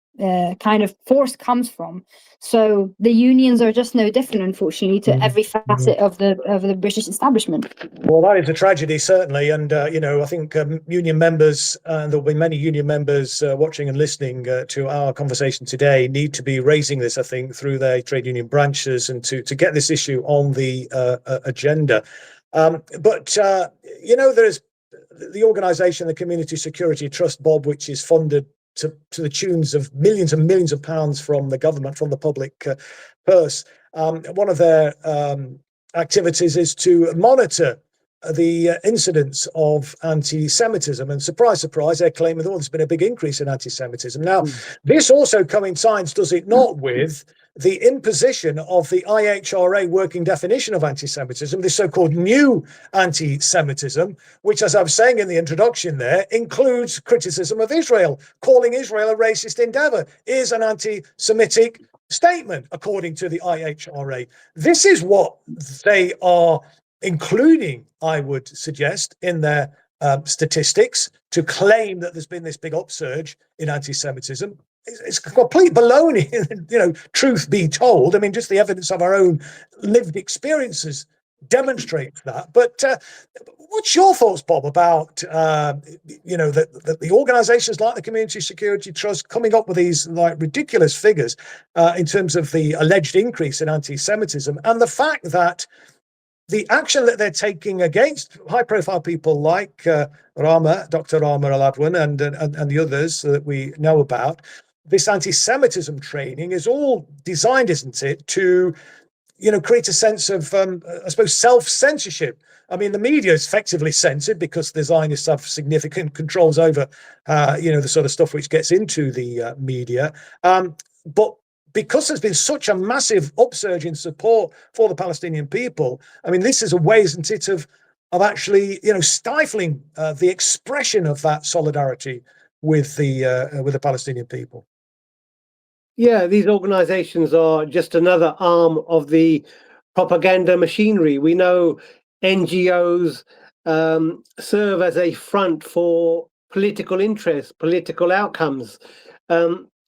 kind of force comes from. So the unions are just no different, unfortunately, to every facet of the British establishment. Well, that is a tragedy, certainly. And, you know, I think union members, and there'll be many union members watching and listening to our conversation today, need to be raising this, I think, through their trade union branches, and to get this issue on the agenda. But, you know, there's the organisation, the Community Security Trust, Bob, which is funded to the tunes of millions and millions of pounds from the government, from the public purse. One of their activities is to monitor the incidence of anti-Semitism, and surprise, surprise, they're claiming that there's been a big increase in anti-Semitism. Now, this also coincides, does it not, with the imposition of the IHRA working definition of anti-Semitism, this so-called new anti-Semitism, which, as I was saying in the introduction there, includes criticism of Israel. Calling Israel a racist endeavor is an anti-Semitic statement, according to the IHRA. This is what they are including, I would suggest, in their statistics, to claim that there's been this big upsurge in anti-Semitism. It's complete baloney, you know, truth be told. I mean, just the evidence of our own lived experiences demonstrates that. But what's your thoughts, Bob, about, you know, the organizations like the Community Security Trust coming up with these like ridiculous figures in terms of the alleged increase in anti-Semitism, and the fact that the action that they're taking against high-profile people like Dr Rahmeh Aladwan and the others that we know about, this anti-Semitism training is all designed, isn't it, to, you know, create a sense of, I suppose, self-censorship. I mean, the media is effectively censored because the Zionists have significant controls over, you know, the sort of stuff which gets into the media. But because there's been such a massive upsurge in support for the Palestinian people, I mean, this is a way, isn't it, of actually, you know, stifling the expression of that solidarity with the Palestinian people. Yeah, these organizations are just another arm of the propaganda machinery. We know NGOs serve as a front for political interests, political outcomes.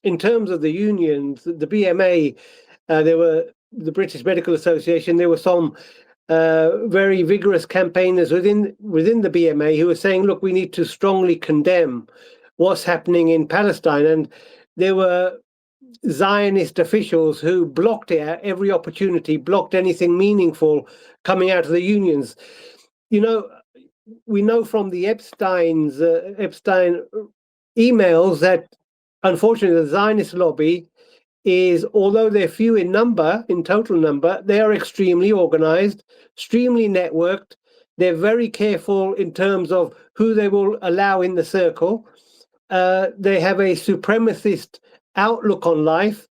In terms of the unions, the BMA, there were the British Medical Association, there were some very vigorous campaigners within the BMA who were saying, look, we need to strongly condemn what's happening in Palestine. And there were Zionist officials who blocked it at every opportunity, blocked anything meaningful coming out of the unions. You know, we know from the Epstein emails that, unfortunately, the Zionist lobby is, although they're few in number, in total number, they are extremely organized, extremely networked. They're very careful in terms of who they will allow in the circle. They have a supremacist outlook on life.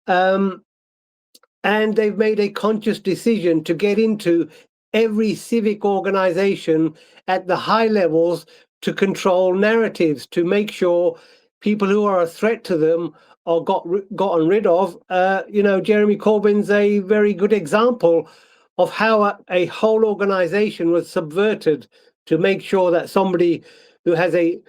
And they've made a conscious decision to get into every civic organization at the high levels to control narratives, to make sure people who are a threat to them are gotten rid of. Jeremy Corbyn's a very good example of how a whole organization was subverted to make sure that somebody who has a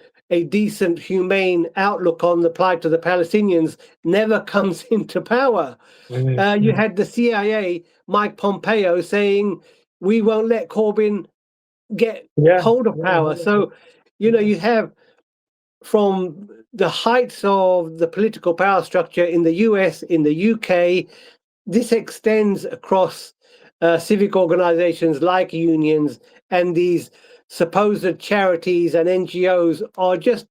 decent, humane outlook on the plight of the Palestinians never comes into power. You had the CIA, Mike Pompeo, saying, we won't let Corbyn get hold of power. So, you have, from the heights of the political power structure in the US, in the UK, this extends across civic organizations like unions, and these supposed charities and NGOs are just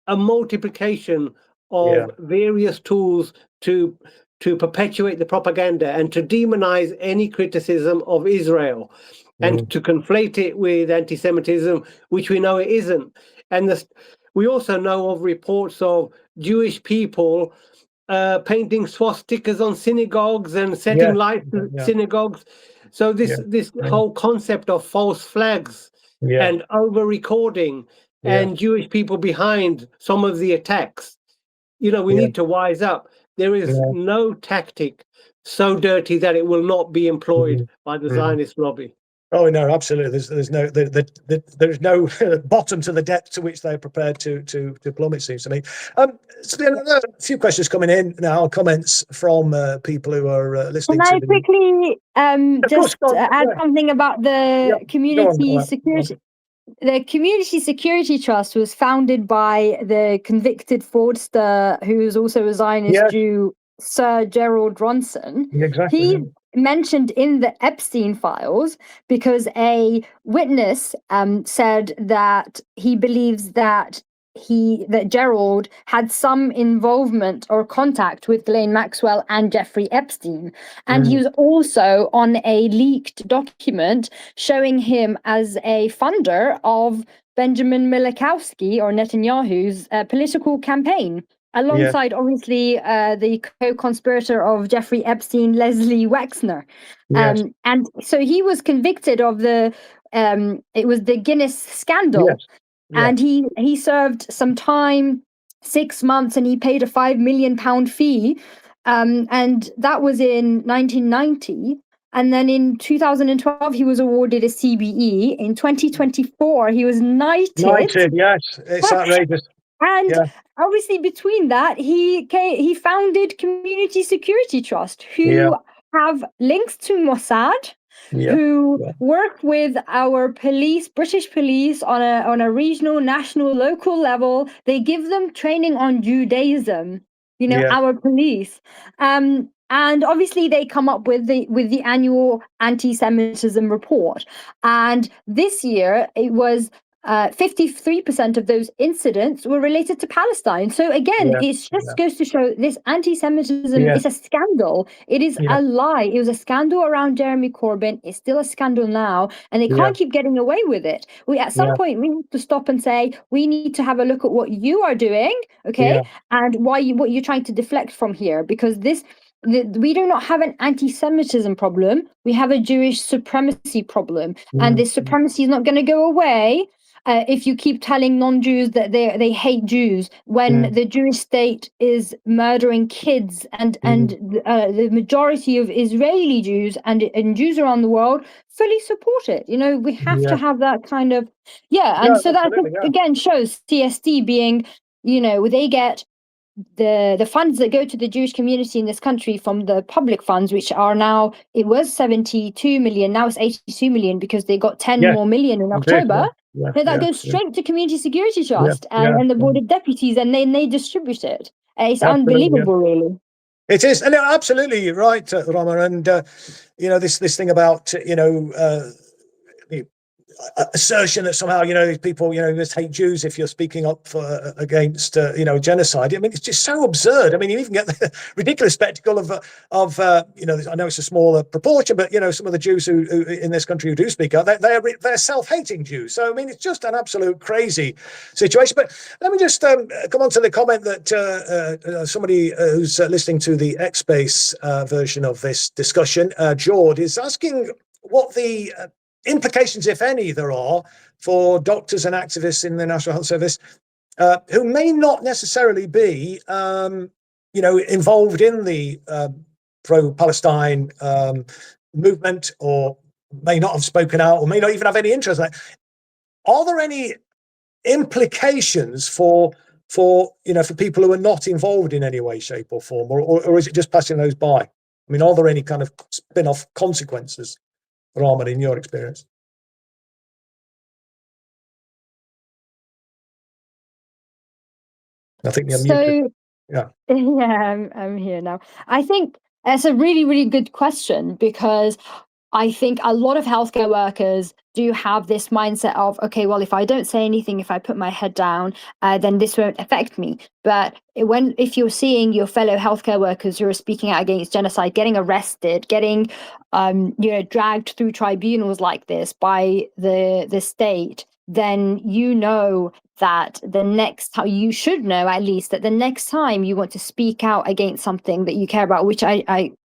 a multiplication of various tools to perpetuate the propaganda and to demonize any criticism of Israel and to conflate it with anti-Semitism, which we know it isn't. And we also know of reports of Jewish people painting swastikas on synagogues and setting lights to synagogues. So this whole concept of false flags and over-recording and Jewish people behind some of the attacks, we need to wise up. There is no tactic so dirty that it will not be employed by the Zionist lobby. Oh no, absolutely. There's no bottom to the depth to which they're prepared to plummet. Seems to me. So a few questions coming in now. Comments from people who are listening. Can I quickly add something about the community security? The Community Security Trust was founded by the convicted fraudster, who is also a Zionist Jew, Sir Gerald Ronson. Exactly. He mentioned in the Epstein files because a witness said that he believes that Gerald had some involvement or contact with Ghislaine Maxwell and Jeffrey Epstein. And he was also on a leaked document showing him as a funder of Benjamin Milikowski, or Netanyahu's political campaign, alongside obviously the co-conspirator of Jeffrey Epstein, Leslie Wexner. And so he was convicted of it was the Guinness scandal. And he served some time, 6 months, and he paid a £5 million fee. And that was in 1990. And then in 2012, he was awarded a CBE. In 2024, he was knighted. Knighted, yes. It's outrageous. And obviously between that, he founded Community Security Trust, who have links to Mossad, who work with our police, British police, on a regional, national, local level. They give them training on Judaism, our police. And obviously they come up with the annual anti-Semitism report. And this year it was 53% of those incidents were related to Palestine. So again, it just goes to show this anti-Semitism is a scandal. It is a lie. It was a scandal around Jeremy Corbyn. It's still a scandal now, and they can't keep getting away with it. At some point, we need to stop and say, we need to have a look at what you are doing, and what you're trying to deflect from here, because we do not have an anti-Semitism problem. We have a Jewish supremacy problem, and this supremacy is not going to go away if you keep telling non-Jews that they hate Jews, when the Jewish state is murdering kids, and the majority of Israeli Jews and Jews around the world fully support it. We have to have that kind of so that again shows CSD being, they get the funds that go to the Jewish community in this country from the public funds, which are now, it was 72 million, now it's 82 million, because they got 10 more million in October. That goes straight to Community Security Trust and the Board of Deputies, and they distribute it. It's unbelievable, really. It is, and absolutely you're right, Rahmeh. And this thing about assertion that somehow, these people, you must hate Jews if you're speaking up for against, genocide. I mean, it's just so absurd. I mean, you even get the ridiculous spectacle of I know it's a smaller proportion, but some of the Jews who in this country who do speak out, they're self-hating Jews. So I mean, it's just an absolute crazy situation. But let me just come on to the comment that somebody who's listening to the X-Space version of this discussion, Jord, is asking what the implications, if any, there are for doctors and activists in the National Health Service who may not necessarily be, involved in the pro-Palestine movement, or may not have spoken out, or may not even have any interest in that. Are there any implications for people who are not involved in any way, shape, or form, or is it just passing those by? I mean, are there any kind of spin-off consequences, Rahmeh, in your experience? I think you're muted. Yeah, I'm here now. I think that's a really, really good question, because I think a lot of healthcare workers do have this mindset of, okay, well, if I don't say anything, if I put my head down, then this won't affect me. But if you're seeing your fellow healthcare workers who are speaking out against genocide getting arrested, getting dragged through tribunals like this by the state, then that the next time, you should know at least that the next time you want to speak out against something that you care about, which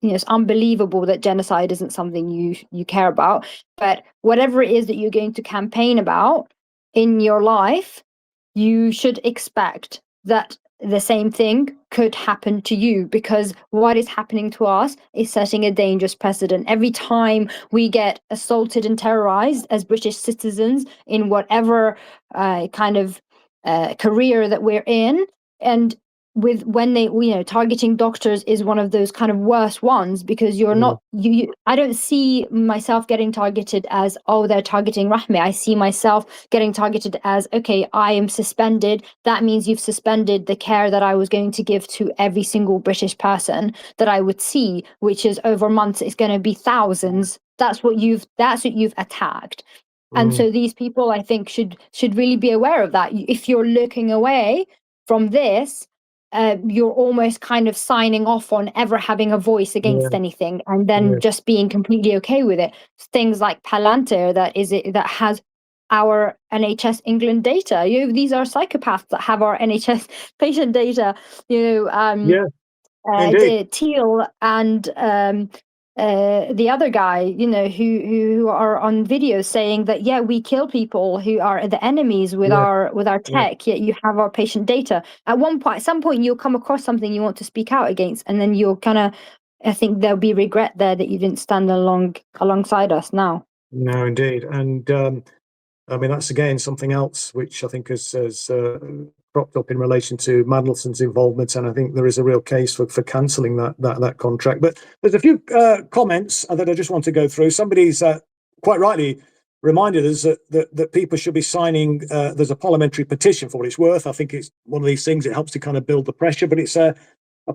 it's unbelievable that genocide isn't something you care about, but whatever it is that you're going to campaign about in your life, you should expect that the same thing could happen to you, because what is happening to us is setting a dangerous precedent. Every time we get assaulted and terrorized as British citizens in whatever kind of career that we're in, and when they targeting doctors is one of those kind of worst ones, because you're not I don't see myself getting targeted as, oh, they're targeting Rahmeh. I see myself getting targeted as, okay, I am suspended. That means you've suspended the care that I was going to give to every single British person that I would see, which is over months, it's going to be thousands. That's what you've attacked. And so these people, I think, should really be aware of that. If you're looking away from this, you're almost kind of signing off on ever having a voice against anything, and then just being completely okay with it. Things like Palantir, that has our NHS England data. These are psychopaths that have our NHS patient data. Teal and the other guy, who are on video saying that, we kill people who are the enemies with our tech, yet you have our patient data. At some point you'll come across something you want to speak out against, and then you'll I think there'll be regret there that you didn't stand alongside us now. No, indeed. And I mean, that's again something else which I think has cropped up in relation to Mandelson's involvement, and I think there is a real case for cancelling that contract. But there's a few comments that I just want to go through. Somebody's quite rightly reminded us that people should be signing. There's a parliamentary petition, for what it's worth. I think it's one of these things. It helps to kind of build the pressure, but it's a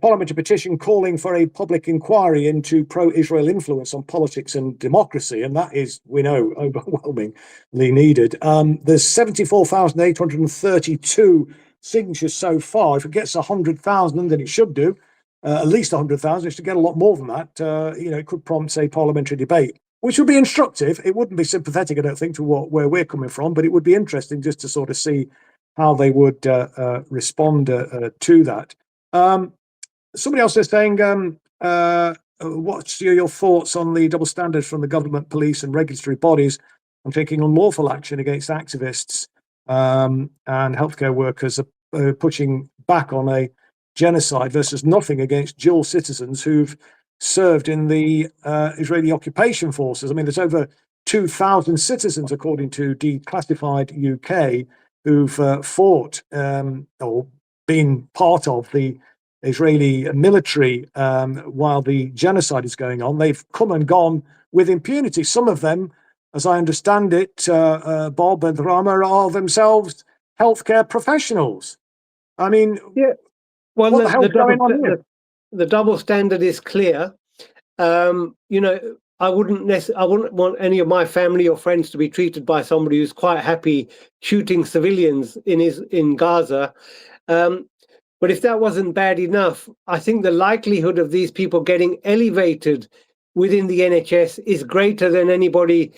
parliamentary petition calling for a public inquiry into pro-Israel influence on politics and democracy, and that is, we know, overwhelmingly needed. There's 74,832 signatures so far. If it gets 100,000, then it should do at least 100,000. It should get a lot more than that. It could prompt a parliamentary debate, which would be instructive. It wouldn't be sympathetic, I don't think, to where we're coming from, but it would be interesting just to sort of see how they would respond to that. Somebody else is saying, what's your thoughts on the double standard from the government, police and regulatory bodies on taking unlawful action against activists and healthcare workers pushing back on a genocide versus nothing against dual citizens who've served in the Israeli occupation forces? I mean, there's over 2,000 citizens, according to Declassified UK, who've fought or been part of the Israeli military while the genocide is going on. They've come and gone with impunity. Some of them, as I understand it, Bob and Rahmeh, are themselves healthcare professionals. I mean, well, what the hell's going on here? The double standard is clear. I wouldn't want any of my family or friends to be treated by somebody who's quite happy shooting civilians in Gaza. But if that wasn't bad enough, I think the likelihood of these people getting elevated within the NHS is greater than anybody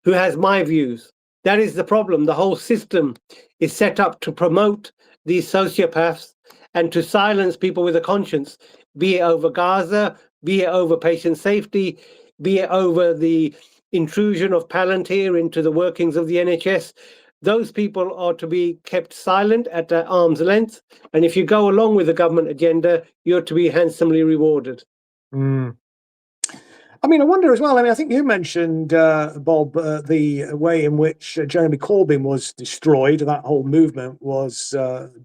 who has my views. That is the problem. The whole system is set up to promote these sociopaths and to silence people with a conscience, be it over Gaza, be it over patient safety, be it over the intrusion of Palantir into the workings of the NHS. Those people are to be kept silent at arm's length. And if you go along with the government agenda, you're to be handsomely rewarded. Mm. I mean, I wonder as well, I mean, I think you mentioned, Bob, the way in which Jeremy Corbyn was destroyed. That whole movement was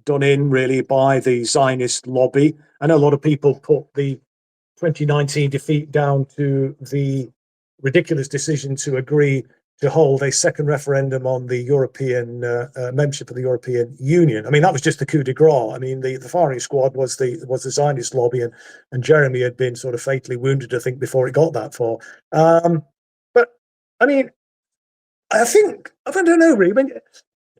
done in really by the Zionist lobby. I know a lot of people put the 2019 defeat down to the ridiculous decision to agree to hold a second referendum on the European membership of the European Union. I mean, that was just the coup de grace. I mean, the firing squad was the Zionist lobby, and Jeremy had been sort of fatally wounded, I think, before it got that far. But I mean, I don't know really. I mean,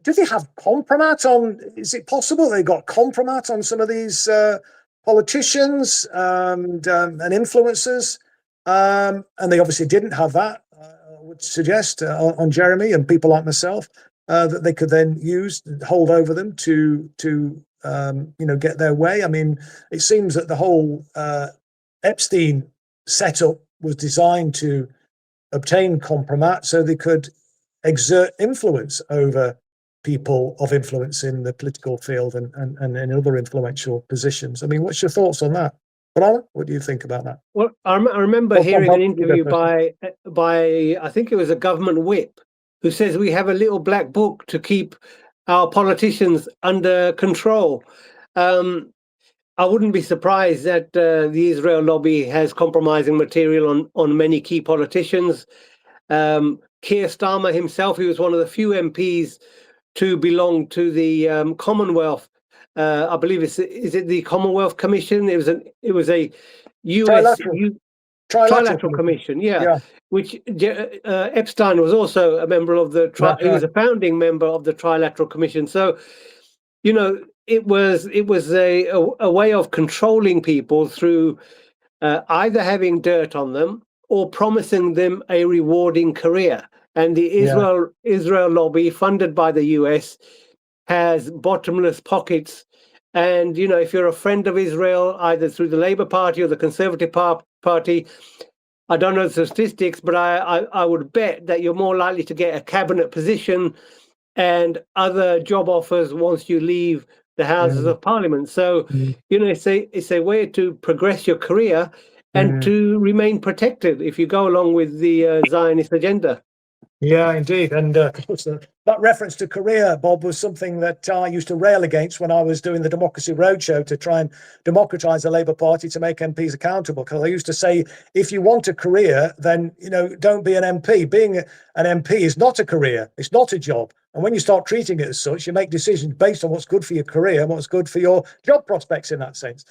do they have compromat on? Is it possible they got compromat on some of these politicians and influencers? And they obviously didn't have that. Would suggest on Jeremy and people like myself that they could then hold over them to get their way. I mean, it seems that the whole Epstein setup was designed to obtain compromat so they could exert influence over people of influence in the political field and in other influential positions. I mean, what's your thoughts on that? What do you think about that? Well, I remember hearing an interview by I think it was a government whip who says we have a little black book to keep our politicians under control. I wouldn't be surprised that the Israel lobby has compromising material on many key politicians. Keir Starmer himself, he was one of the few MPs to belong to the Commonwealth. I believe is it the Commonwealth Commission? It was a US trilateral commission, yeah. Which Epstein was also a member of the. He was a founding member of the Trilateral Commission. So, it was a way of controlling people through either having dirt on them or promising them a rewarding career. And the Israel lobby, funded by the US, has bottomless pockets. And, if you're a friend of Israel, either through the Labour Party or the Conservative Party, I don't know the statistics, but I would bet that you're more likely to get a cabinet position and other job offers once you leave the Houses of Parliament. So, it's a way to progress your career and to remain protected if you go along with the Zionist agenda. Yeah, indeed. And of course, that reference to career, Bob, was something that I used to rail against when I was doing the Democracy Roadshow to try and democratise the Labour Party to make MPs accountable. Because I used to say, if you want a career, then, don't be an MP. Being an MP is not a career. It's not a job. And when you start treating it as such, you make decisions based on what's good for your career and what's good for your job prospects in that sense.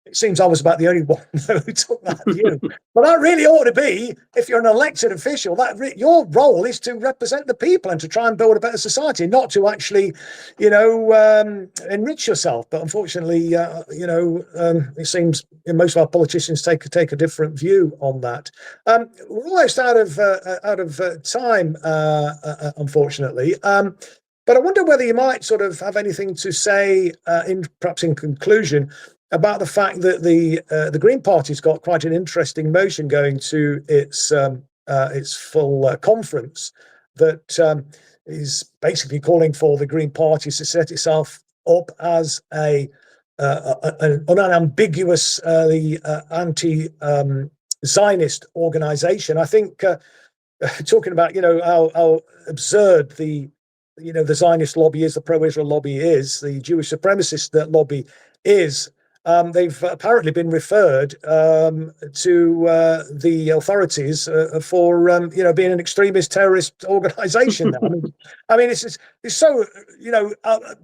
It seems I was about the only one who took that view. But that really ought to be, if you're an elected official, your role is to represent the people and to try and build a better society, not to actually, enrich yourself. But unfortunately, it seems most of our politicians take a different view on that. We're almost out of time, unfortunately. But I wonder whether you might sort of have anything to say, perhaps in conclusion, about the fact that the Green Party's got quite an interesting motion going to its full conference that is basically calling for the Green Party to set itself up as an unambiguous anti-Zionist organisation. I think talking about how absurd the Zionist lobby is, the pro-Israel lobby is, the Jewish supremacist lobby is. They've apparently been referred to the authorities for being an extremist terrorist organisation. I mean, it's so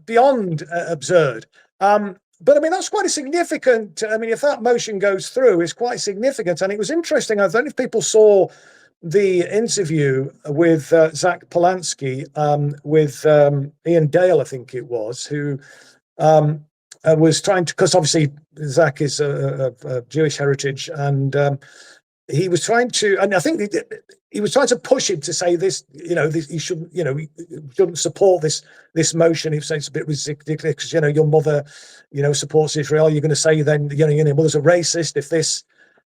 beyond absurd. But I mean, that's quite a significant. I mean, if that motion goes through, it's quite significant. And it was interesting. I don't know if people saw the interview with Zach Polanski with Ian Dale, I think it was, who was trying to, because obviously Zach is a Jewish heritage, and he was trying to, and I think he was trying to push him to say this, he shouldn't, he shouldn't support this motion. He was saying it's a bit ridiculous because, your mother, supports Israel. You're going to say then, your mother's a racist if this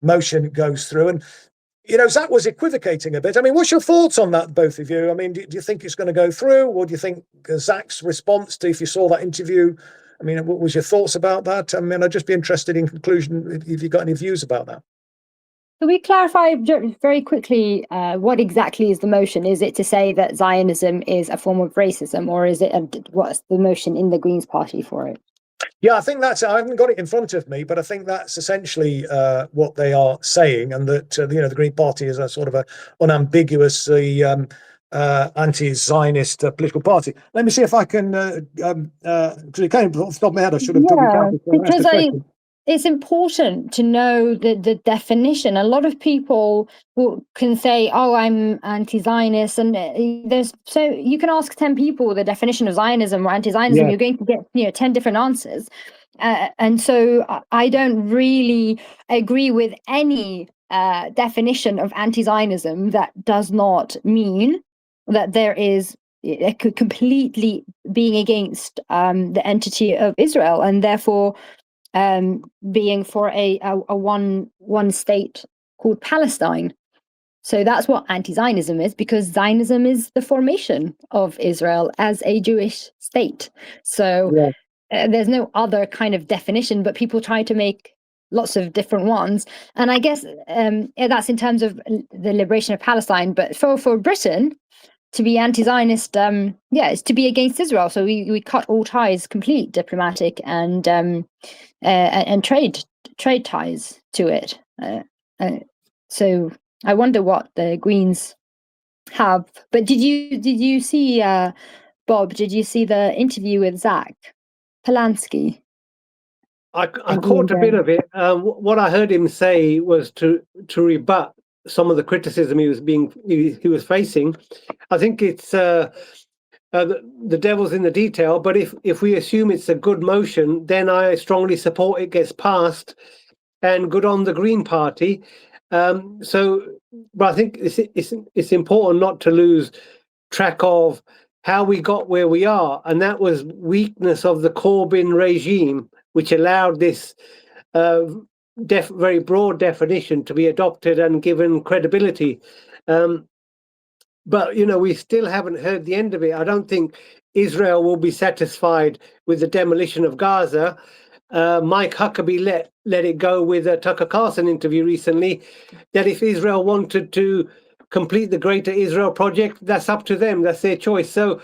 motion goes through. And, Zach was equivocating a bit. I mean, what's your thoughts on that, both of you? I mean, do you think it's going to go through, or do you think Zach's response to, if you saw that interview, I mean, what was your thoughts about that? I mean, I'd just be interested in conclusion if you've got any views about that. Can we clarify very quickly what exactly is the motion? Is it to say that Zionism is a form of racism, or is it what's the motion in the Greens Party for it? Yeah, I think I haven't got it in front of me, but I think that's essentially what they are saying, and that the Green Party is a sort of a unambiguously anti-Zionist political party. Let me see if I can. Because it came off the top of my head, I should have dug it out. Because it's important to know the definition. A lot of people can say, "Oh, I'm anti-Zionist," and you can ask 10 people the definition of Zionism or anti-Zionism. Yeah. You're going to get 10 different answers, and so I don't really agree with any definition of anti-Zionism that does not mean that there is completely being against the entity of Israel, and therefore being for a one state called Palestine. So that's what anti-Zionism is, because Zionism is the formation of Israel as a Jewish state. So there's no other kind of definition, but people try to make lots of different ones. And I guess that's in terms of the liberation of Palestine. But for Britain, to be anti-Zionist, is to be against Israel. So we cut all ties, complete diplomatic and trade ties to it. So I wonder what the Greens have. But did you see Bob? Did you see the interview with Zach Polanski? I caught a bit of it. What I heard him say was to rebut some of the criticism he was facing. I think it's the devil's in the detail, but if we assume it's a good motion, then I strongly support it gets passed, and good on the Green Party. But I think it's important not to lose track of how we got where we are, and that was weakness of the Corbyn regime, which allowed this very broad definition to be adopted and given credibility. But, we still haven't heard the end of it. I don't think Israel will be satisfied with the demolition of Gaza. Mike Huckabee let it go with a Tucker Carlson interview recently, that if Israel wanted to complete the Greater Israel Project, that's up to them. That's their choice. So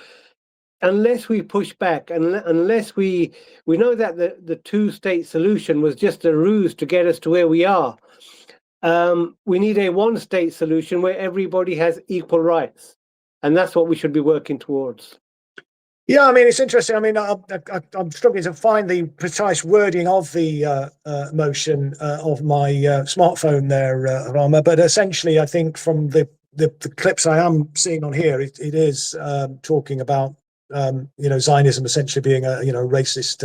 unless we push back, and unless we know that the two-state solution was just a ruse to get us to where we are, we need a one-state solution where everybody has equal rights, and that's what we should be working towards. Yeah, I mean, it's interesting. I mean, I'm struggling to find the precise wording of the motion of my smartphone there, Rahmeh, but essentially, I think from the clips I am seeing on here, it is talking about Zionism essentially being a racist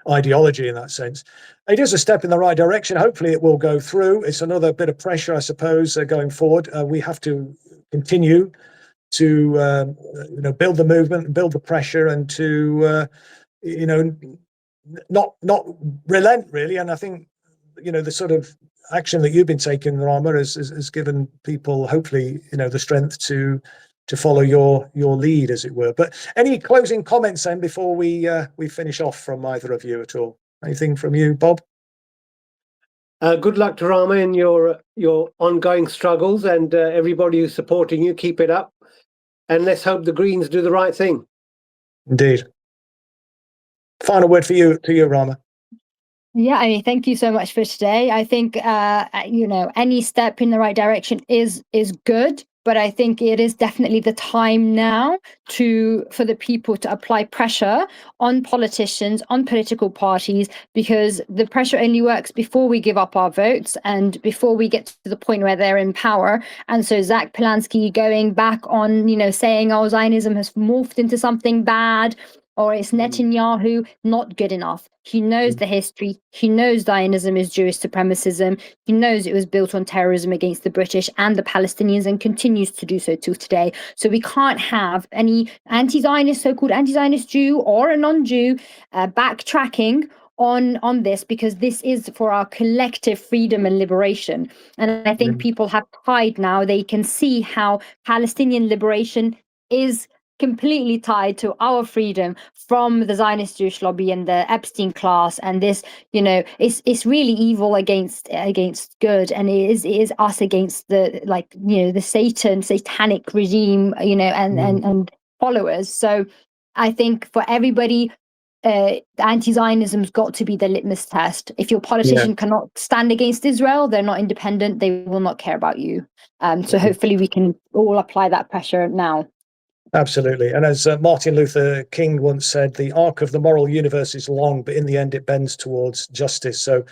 ideology in that sense. It is a step in the right direction. Hopefully it will go through. It's another bit of pressure, I suppose, going forward. We have to continue to build the movement and build the pressure, and to not relent, really. And I think the sort of action that you've been taking, Rahmeh, has given people hopefully the strength to follow your lead, as it were. But any closing comments then before we finish off from either of you at all? Anything from you, Bob? Good luck to Rahmeh in your ongoing struggles, and everybody who's supporting you, keep it up. And let's hope the Greens do the right thing. Indeed. Final word to you, Rahmeh. Yeah, I mean, thank you so much for today. I think any step in the right direction is good. But I think it is definitely the time now for the people to apply pressure on politicians, on political parties, because the pressure only works before we give up our votes and before we get to the point where they're in power. And so Zach Polanski going back on, saying, oh, Zionism has morphed into something bad, or it's Netanyahu, not good enough. He knows the history. He knows Zionism is Jewish supremacism. He knows it was built on terrorism against the British and the Palestinians and continues to do so till today. So we can't have any anti-Zionist, so-called anti-Zionist Jew or a non-Jew backtracking on this, because this is for our collective freedom and liberation. And I think people have pride now. They can see how Palestinian liberation is completely tied to our freedom from the Zionist Jewish lobby and the Epstein class, and this, it's really evil against good, and it is us against the the satanic regime, and followers. So I think for everybody, anti-Zionism's got to be the litmus test. If your politician cannot stand against Israel, they're not independent, they will not care about you. So hopefully we can all apply that pressure now. Absolutely. And as Martin Luther King once said, the arc of the moral universe is long, but in the end it bends towards justice. So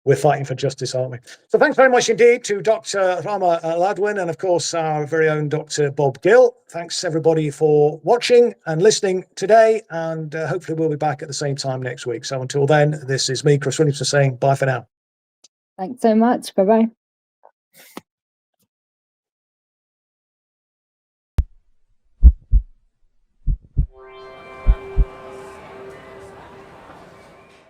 we're fighting for justice, aren't we? So thanks very much indeed to Dr Rahmeh Aladwan and, of course, our very own Dr Bob Gill. Thanks, everybody, for watching and listening today. And hopefully we'll be back at the same time next week. So until then, this is me, Chris Williamson, saying bye for now. Thanks so much. Bye-bye.